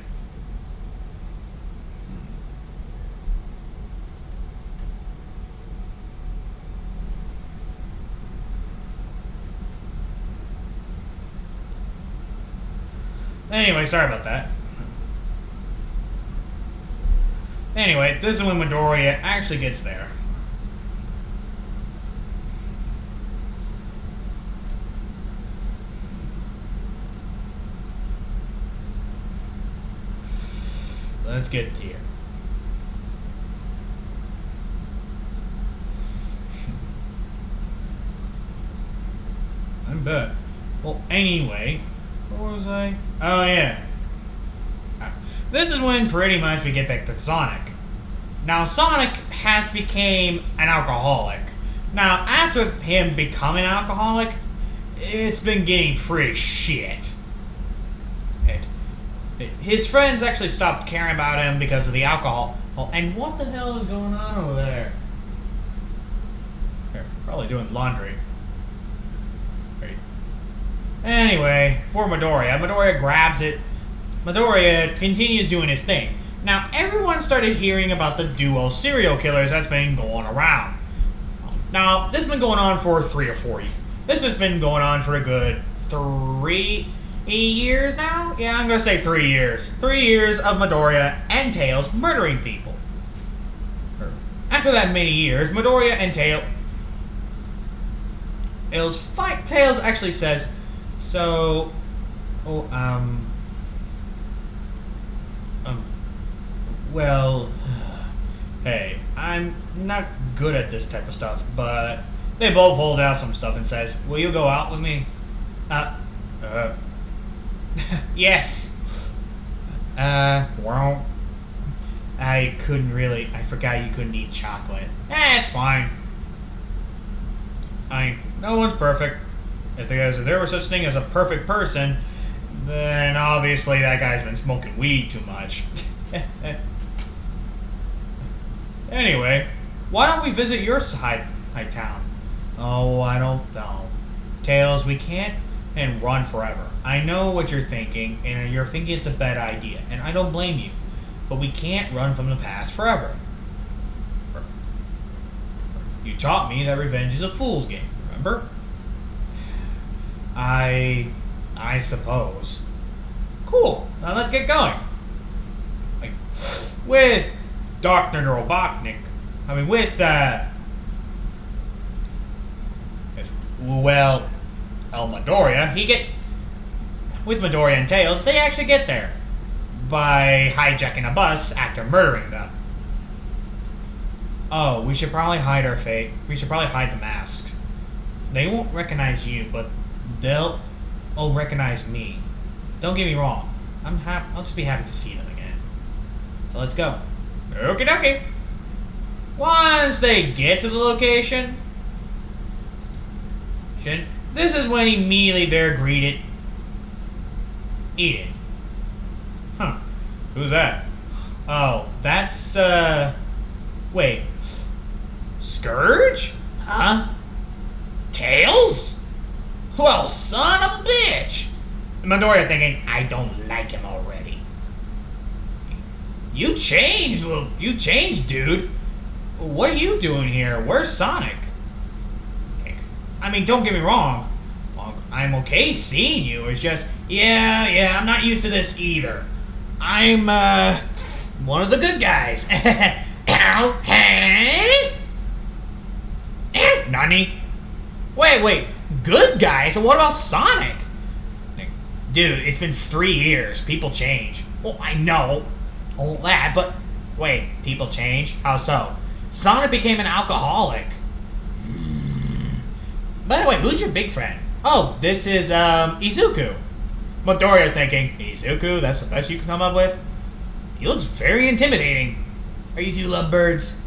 Anyway, sorry about that. Anyway, this is when Midoriya actually gets there. Let's get here. I'm bad. Well, anyway, where was I? Oh, yeah. This is when pretty much we get back to Sonic. Now, Sonic has become an alcoholic. Now, after him becoming an alcoholic, it's been getting pretty shit. His friends actually stopped caring about him because of the alcohol. Well, and what the hell is going on over there? They're probably doing laundry. Anyway, for Midoriya grabs it. Midoriya continues doing his thing. Now, everyone started hearing about the duo serial killers that's been going around. Now, this has been going on for 3 or 4 years. This has been going on for a good 3 years now? Yeah, I'm going to say 3 years. 3 years of Midoriya and Tails murdering people. After that many years, Midoriya and Tails fight. Tails actually says, so, well, hey, I'm not good at this type of stuff, but they both hold out some stuff and says, will you go out with me? Yes. Well, I forgot you couldn't eat chocolate. It's fine. No one's perfect. If there was such thing as a perfect person, then obviously that guy's been smoking weed too much. Anyway, why don't we visit your side town? Oh, I don't know. Tails, we can't and run forever. I know what you're thinking, and you're thinking it's a bad idea, and I don't blame you. But we can't run from the past forever. You taught me that revenge is a fool's game, remember? I suppose. Cool. Now let's get going. With Dr. Robotnik. Midoriya, with Midoriya and Tails, they actually get there by hijacking a bus after murdering them. Oh, we should probably hide our fate. We should probably hide the mask. They won't recognize you, but they'll recognize me. Don't get me wrong. I'll just be happy to see them again. So let's go. Okie dokie. Once they get to the location, this is when immediately they're greeted. Eating. Huh. Who's that? Oh, that's, wait. Scourge? Huh? Tails? Well, son of a bitch! Midoriya thinking, I don't like him already. You changed, dude. What are you doing here? Where's Sonic? I mean, don't get me wrong. Well, I'm okay seeing you. It's just, yeah, I'm not used to this either. I'm, one of the good guys. Ow, hey? Nani? Wait. Good guy? So what about Sonic? Dude, it's been 3 years. People change. Well, I know all that, but wait, people change? How so? Sonic became an alcoholic. By the way, who's your big friend? Oh, this is Izuku. What door you're thinking? Izuku? That's the best you can come up with? He looks very intimidating. Are you two lovebirds?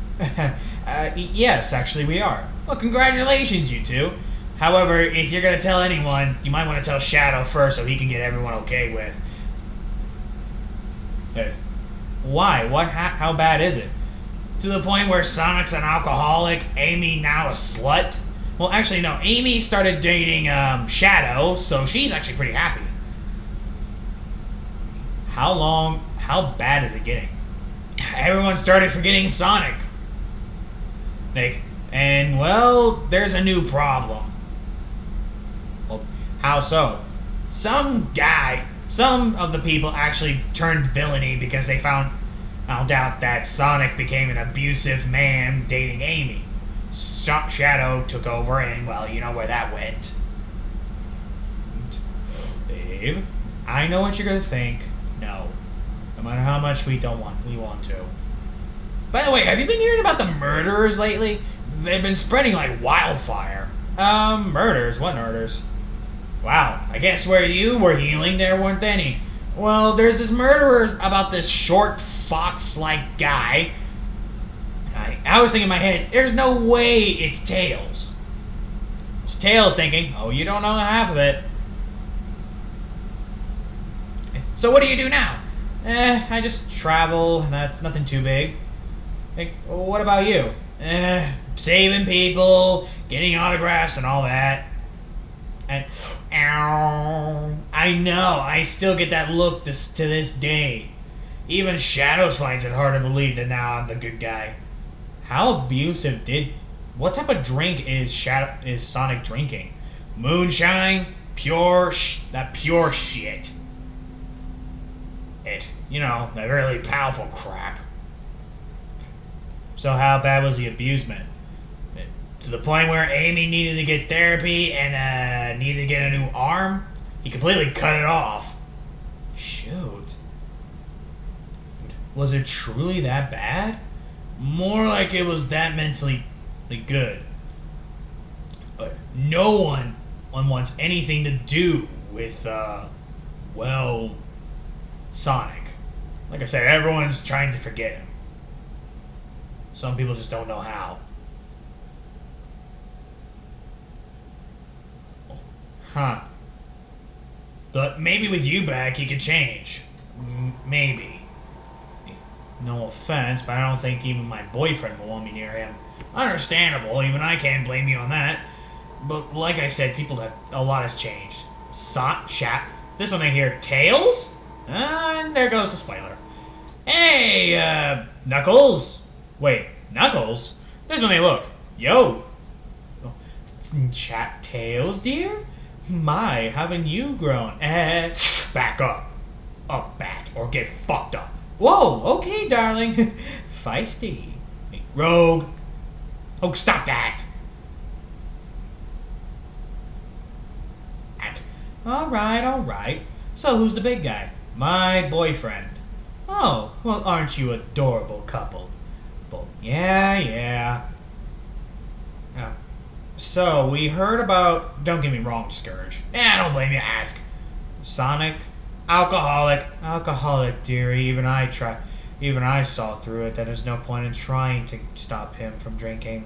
Yes, actually we are. Well, congratulations, you two. However, if you're going to tell anyone, you might want to tell Shadow first so he can get everyone okay with. Why? How bad is it? To the point where Sonic's an alcoholic, Amy now a slut? Well, actually, no. Amy started dating Shadow, so she's actually pretty happy. How bad is it getting? Everyone started forgetting Sonic. And, well, there's a new problem. Well, how so? Some of the people actually turned villainy because they found out that Sonic became an abusive man dating Amy. Shadow took over, and, well, you know where that went. Dave, I know what you're going to think. No matter how much we want to. By the way, have you been hearing about the murderers lately? They've been spreading like wildfire. Murders? What murders? Wow, I guess where you were healing there weren't any. Well, there's this murderers about this short fox-like guy. I was thinking in my head, there's no way it's Tails. It's Tails thinking, oh, you don't know half of it. So what do you do now? I just travel, nothing too big. What about you? Saving people, getting autographs and all that. And, I know, I still get that look to this day. Even Shadows finds it hard to believe that now I'm the good guy. How abusive what type of drink is Sonic drinking? Moonshine? Pure shit. That really powerful crap. So how bad was the abusement? To the point where Amy needed to get therapy and needed to get a new arm? He completely cut it off. Shoot. Was it truly that bad? More like it was that mentally good. But no one wants anything to do with, Sonic. Like I said, everyone's trying to forget him. Some people just don't know how. Huh. But maybe with you back, he could change. Maybe. No offense, but I don't think even my boyfriend will want me near him. Understandable, even I can't blame you on that. But like I said, a lot has changed. This one I hear Tails? And there goes the spoiler. Hey, Knuckles. Wait, Knuckles? This one they look. Yo. Chat Tails, dear? My, haven't you grown? Back up. Up, bat, or get fucked up. Whoa, okay, darling. Feisty. Rogue. Oh, stop that. Alright. So who's the big guy? My boyfriend. Oh, well, aren't you adorable couple? But yeah. So, we heard about... Don't get me wrong, Scourge. I don't blame you, ask. Sonic? Alcoholic, dearie. Even I saw through it that there's no point in trying to stop him from drinking.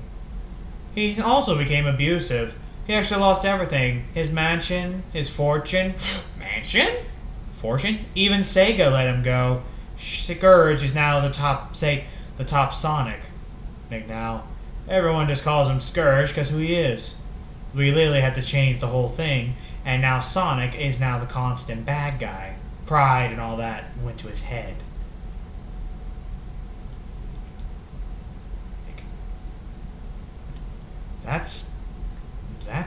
He also became abusive. He actually lost everything. His mansion, his fortune. Mansion? Fortune? Even Sega let him go. Scourge is now the top Sonic. Now, everyone just calls him Scourge because who he is. We literally had to change the whole thing, and now Sonic is now the constant bad guy. Pride and all that went to his head. That's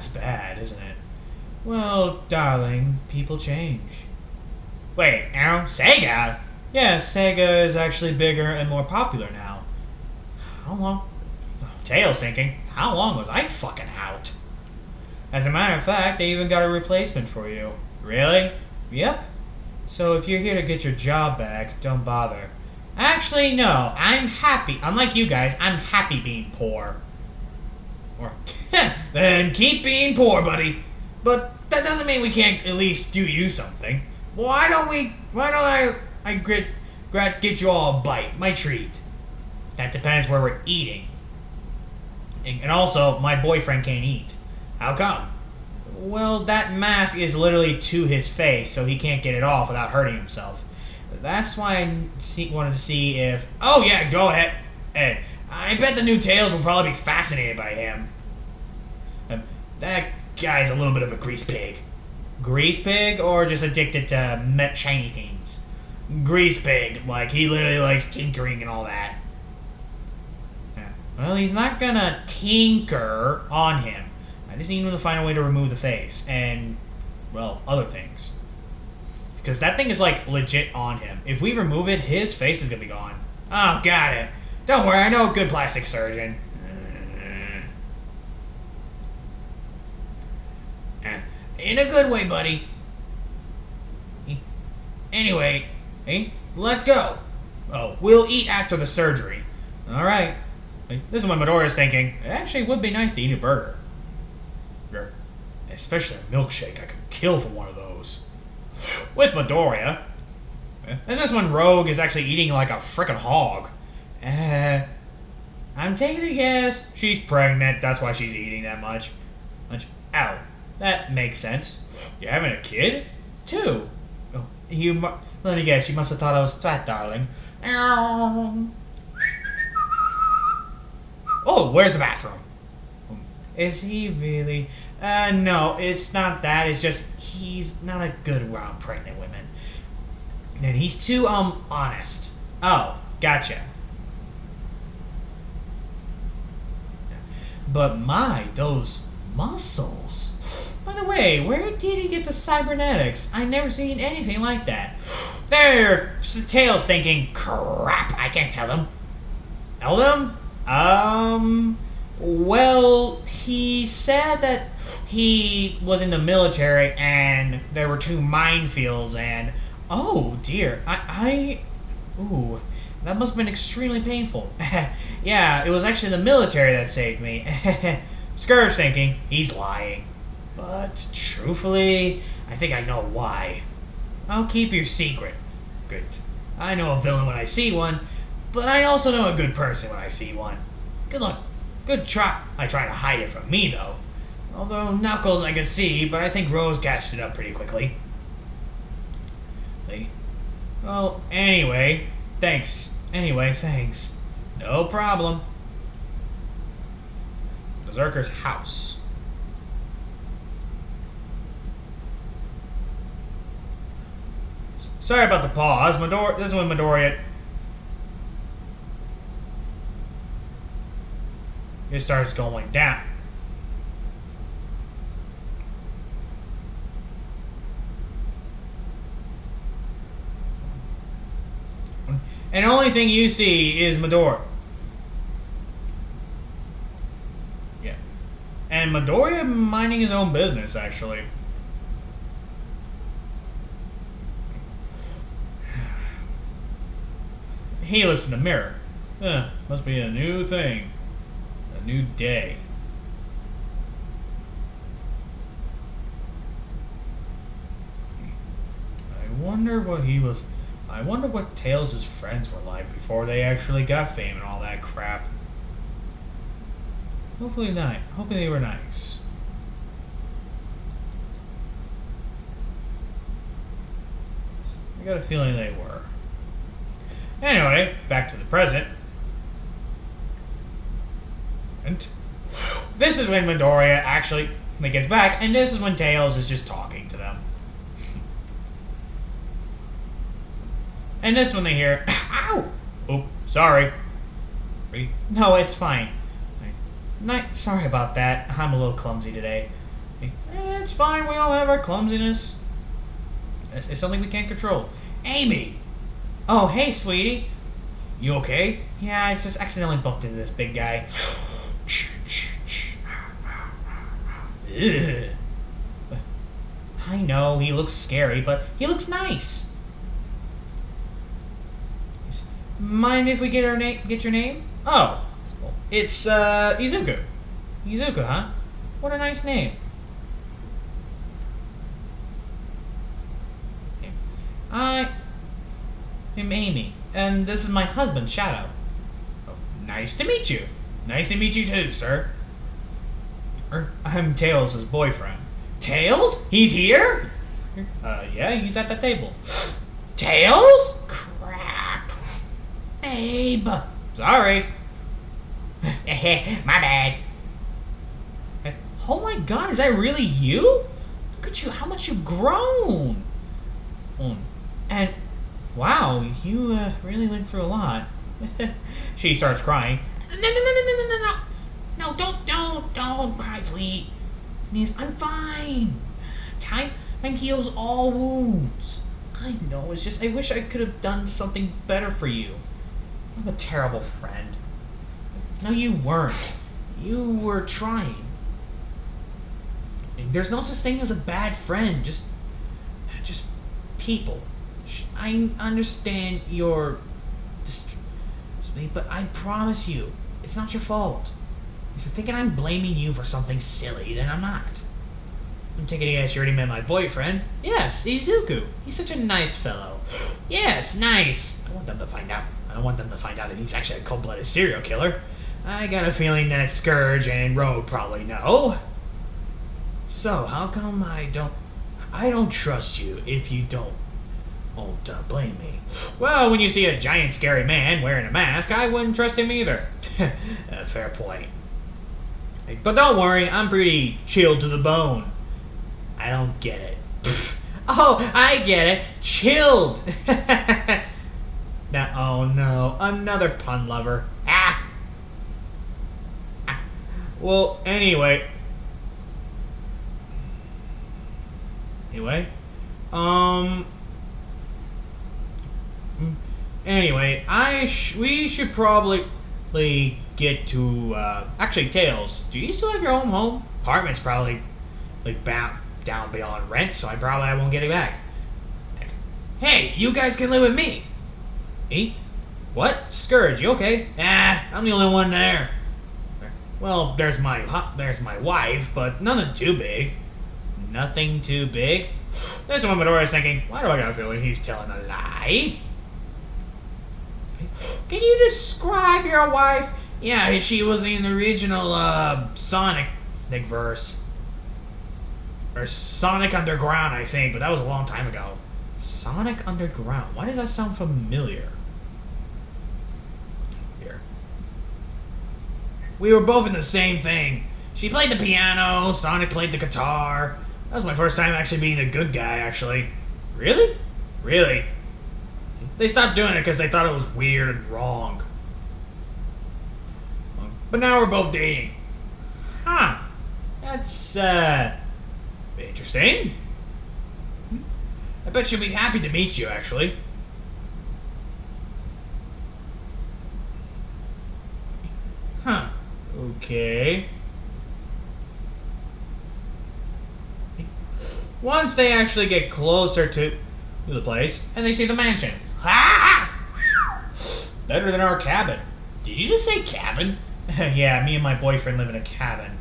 bad, isn't it? Well, darling, people change. Wait, Sega? Yeah, Sega is actually bigger and more popular now. How long? Tails thinking, how long was I fucking out? As a matter of fact, they even got a replacement for you. Really? Yep. So if you're here to get your job back, don't bother. Actually, no. I'm happy. Unlike you guys, I'm happy being poor. Or, then keep being poor, buddy. But that doesn't mean we can't at least do you something. Why don't I get you all a bite, my treat? That depends where we're eating. And also, my boyfriend can't eat. How come? Well, that mask is literally to his face, so he can't get it off without hurting himself. That's why I wanted to see if... Oh yeah, go ahead, Ed. I bet the new Tails will probably be fascinated by him. That guy's a little bit of a grease pig. Grease pig, or just addicted to shiny things? Grease pig, like he literally likes tinkering and all that. Well, he's not gonna tinker on him. I just need him to find a way to remove the face and, well, other things. Because that thing is, like, legit on him. If we remove it, his face is gonna be gone. Oh, got it. Don't worry, I know a good plastic surgeon. In a good way, buddy. Anyway, hey, let's go. Oh, we'll eat after the surgery. Alright. This is what Midoriya's thinking. It actually would be nice to eat a burger. Especially a milkshake. I could kill for one of those. With Midoriya. And this one, Rogue is actually eating like a frickin' hog. I'm taking a guess. She's pregnant. That's why she's eating that much. Ow. That makes sense. You're having a kid? 2. Oh, let me guess. You must have thought I was fat, darling. Oh, where's the bathroom? Is he really? No, it's not that. It's just he's not a good around pregnant women. And he's too, honest. Oh, gotcha. But those muscles. By the way, where did he get the cybernetics? I never seen anything like that. There, Tails thinking, crap, I can't tell him. Tell them? Well, he said that he was in the military and there were 2 minefields and, oh dear, ooh, that must have been extremely painful. Yeah, it was actually the military that saved me. Scourge thinking, he's lying. But, truthfully, I think I know why. I'll keep your secret. Good. I know a villain when I see one, but I also know a good person when I see one. Good luck. Good try. I try to hide it from me, though. Although Knuckles I could see, but I think Rose catched it up pretty quickly. Well, anyway, thanks. No problem. Berserker's house. Sorry about the pause. This is when Midoriya... It starts going down. And the only thing you see is Midoriya. Yeah. And Midoriya minding his own business, actually. He looks in the mirror. Must be a new thing. A new day. I wonder what Tails' friends were like before they actually got fame and all that crap. Hopefully they were nice. I got a feeling they were. Anyway, back to the present. And this is when Midoriya actually gets back, and this is when Tails is just talking to them. And this one they hear, ow! Oh, sorry. No, it's fine. Sorry about that. I'm a little clumsy today. It's fine, we all have our clumsiness. It's something we can't control. Amy! Oh, hey, sweetie. You okay? Yeah, I just accidentally bumped into this big guy. Ugh. I know he looks scary, but he looks nice. Mind if we get your name? Oh, it's Izuku. Izuku, huh? What a nice name. I'm Amy, and this is my husband, Shadow. Oh, nice to meet you. Nice to meet you too, sir. I'm Tails' boyfriend. Tails? He's here? Yeah, he's at the table. Tails? Crap. Babe. Sorry. My bad. Oh my god, is that really you? Look at you, how much you've grown. And, wow, you really went through a lot. She starts crying. No, don't cry, please. I'm fine. Time heals all wounds. I know, it's just, I wish I could have done something better for you. I'm a terrible friend. No, you weren't. You were trying. There's no such thing as a bad friend, just people. I understand your but I promise you, it's not your fault. If you're thinking I'm blaming you for something silly, then I'm not. I'm taking a guess you already met my boyfriend. Yes, Izuku. He's such a nice fellow. Yes, nice. I want them to find out. I don't want them to find out that he's actually a cold-blooded serial killer. I got a feeling that Scourge and Rogue probably know. So, how come I don't trust you if you won't blame me? Well, when you see a giant scary man wearing a mask, I wouldn't trust him either. Fair point. But don't worry, I'm pretty chilled to the bone. I don't get it. Oh, I get it. Chilled. Now, oh no, another pun lover. Well, anyway, we should probably get to, actually, Tails, do you still have your own home? Apartment's probably, down beyond rent, so I won't get it back. Hey, you guys can live with me. Me? What? Scourge, you okay? I'm the only one there. Well, there's my wife, but nothing too big. Nothing too big? This one Midoriya's thinking, why do I got a feeling he's telling a lie? Can you describe your wife? Yeah, she was in the original Sonic verse. Or Sonic Underground, I think, but that was a long time ago. Sonic Underground. Why does that sound familiar? Here. We were both in the same thing. She played the piano, Sonic played the guitar. That was my first time actually being a good guy, actually. Really? Really. They stopped doing it because they thought it was weird and wrong. But now we're both dating. Huh. That's, interesting. I bet she'll be happy to meet you, actually. Huh. Okay. Once they actually get closer to the place, and they see the mansion. Ah! Better than our cabin. Did you just say cabin? Yeah, me and my boyfriend live in a cabin.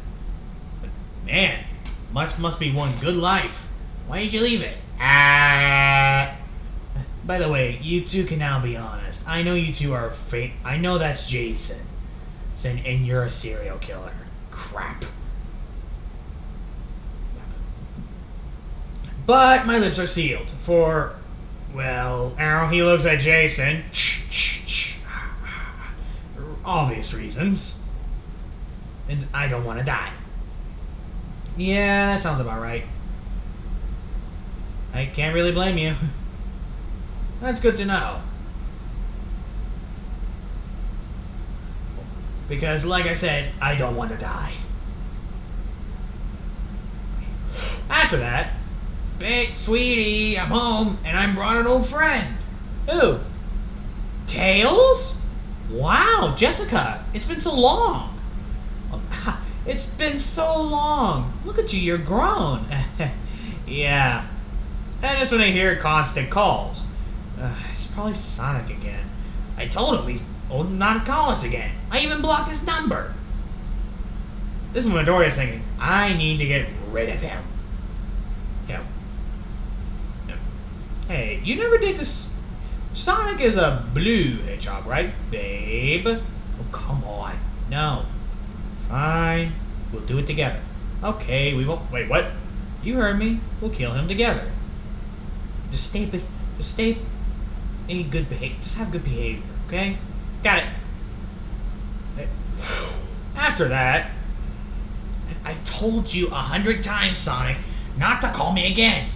But man, must be one good life. Why did you leave it? By the way, you two can now be honest. I know you two are fake. I know that's Jason. And you're a serial killer. Crap. But my lips are sealed for, well, he looks at Jason. Obvious reasons. And I don't want to die. Yeah, that sounds about right. I can't really blame you. That's good to know. Because, like I said, I don't want to die. After that, "Big sweetie, I'm home, and I brought an old friend." Who? Tails? Wow, Jessica, it's been so long. It's been so long. Look at you, you're grown. Yeah. And that's when I hear constant calls. It's probably Sonic again. I told him he's old enough not to call us again. I even blocked his number. This is when Midoriya's thinking, I need to get rid of him. Yep. Hey, you never did this. Sonic is a blue hedgehog, right, babe? Oh, come on. No. Fine. We'll do it together. Okay, we won't. Wait, what? You heard me. We'll kill him together. Just stay any good behavior. Just have good behavior, okay? Got it. After that, I told you 100 times, Sonic, not to call me again.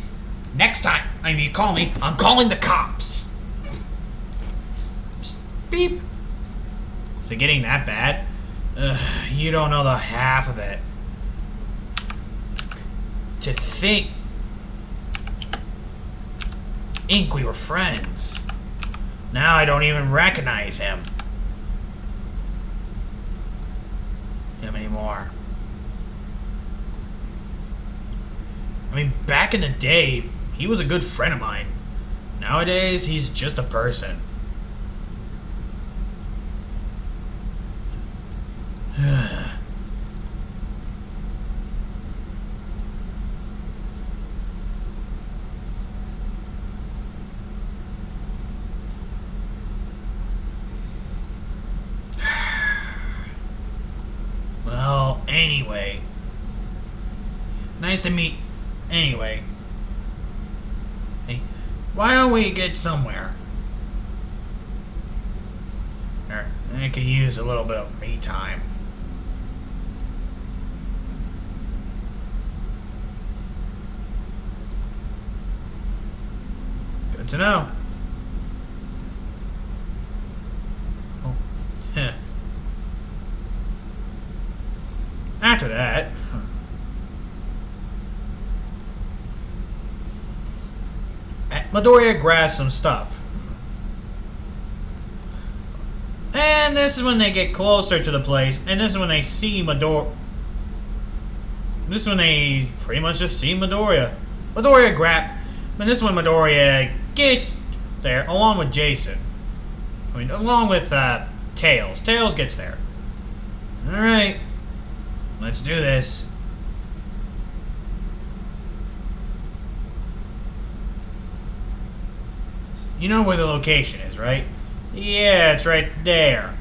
Next time you call me, I'm calling the cops. Just beep. Is it getting that bad? You don't know the half of it. To think we were friends. Now I don't even recognize him anymore. I mean, back in the day, he was a good friend of mine. Nowadays, he's just a person. Well, anyway. Nice to meet. Anyway. Hey, why don't we get somewhere? I could use a little bit of me time. Good to know. Oh, yeah. After that, Midoriya grabs some stuff. And this is when they get closer to the place, and this is when they see Midoriya. This is when they pretty much just see Midoriya. Midoriya grab. And this is when Midoriya gets there, along with Jason. I mean, along with Tails. Tails gets there. Alright. Let's do this. You know where the location is, right? Yeah, it's right there.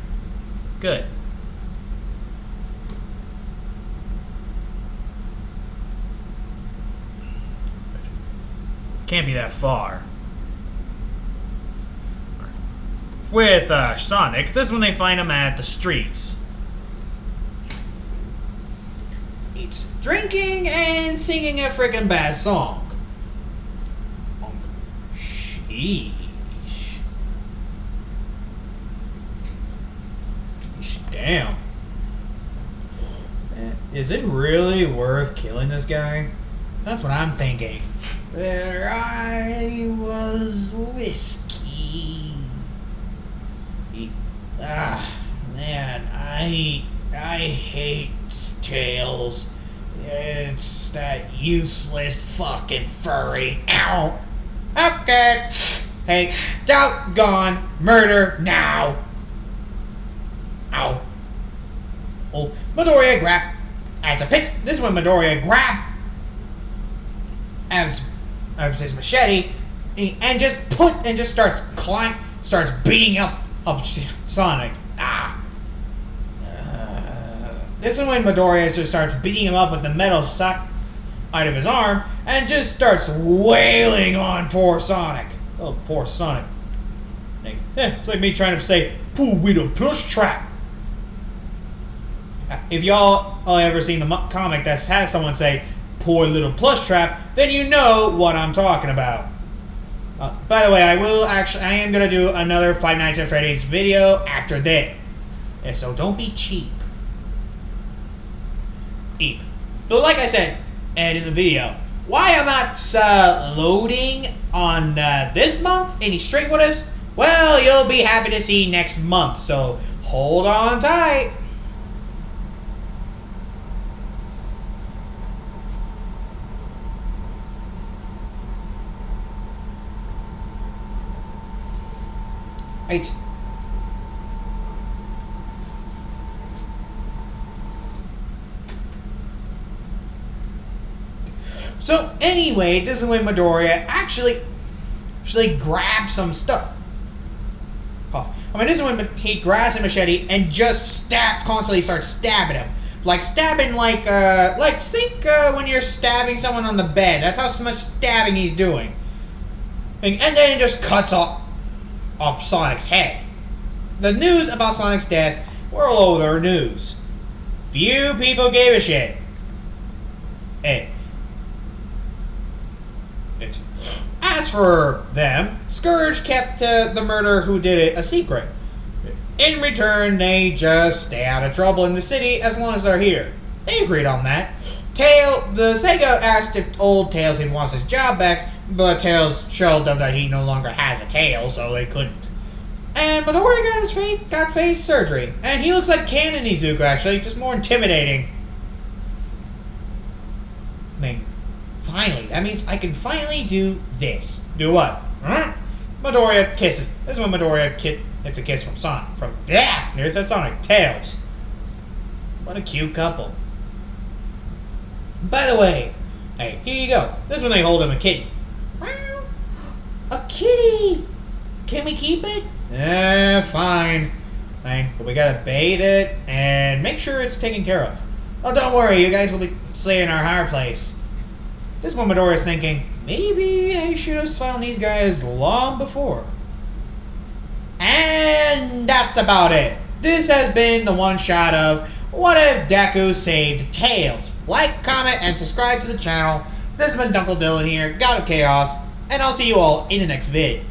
Good. Can't be that far. With Sonic, this is when they find him at the streets. He's drinking and singing a freaking bad song. Sheesh. Damn. Is it really worth killing this guy? That's what I'm thinking. There I was whiskey. Man, I hate Tails. It's that useless fucking furry. Ow. Okay. Hey, doggone murder now. Ow. Oh, Midoriya grab. That's a pitch. This is when Midoriya grab and his machete and just starts beating up Sonic. This is when Midoriya just starts beating him up with the metal out of his arm and just starts wailing on poor Sonic. Oh, poor Sonic. It's like me trying to say, "Poor little plush trap." If y'all ever seen the comic that has someone say, "Poor little plush trap," then you know what I'm talking about. By the way, I am going to do another Five Nights at Freddy's video after this. So don't be cheap. But like I said, in the video, why I'm not loading on this month any string with us? Well, you'll be happy to see next month, so hold on tight. Right. So anyway, this is when Midoriya actually grabs some stuff. Oh, I mean, this is when he grabs a machete and just constantly starts stabbing him. Like stabbing, like think when you're stabbing someone on the bed. That's how much stabbing he's doing. And then it just cuts off Sonic's head. The news about Sonic's death were all over the news. Few people gave a shit. As for them, Scourge kept the murderer who did it a secret. In return, they just stay out of trouble in the city as long as they're here. They agreed on that. The Sega asked if old Tails wants his job back, but Tails showed them that he no longer has a tail, so they couldn't. And Midoriya got face surgery, and he looks like Canon Izuku actually, just more intimidating. I mean, finally, that means I can finally do this. Do what? Midoriya kisses. This is when Midoriya hits a kiss from Sonic. There's that Sonic. Tails. What a cute couple. By the way, hey, here you go. This is when they hold him a kitty. A kitty! Can we keep it? Fine. But we gotta bathe it and make sure it's taken care of. Oh, don't worry, you guys will be staying in our higher place. This one Midoriya's thinking, maybe I should have found these guys long before. And that's about it. This has been the one shot of What If Deku Saved Tails. Like, comment, and subscribe to the channel. This has been Dunkle Dylan here, God of Chaos, and I'll see you all in the next vid.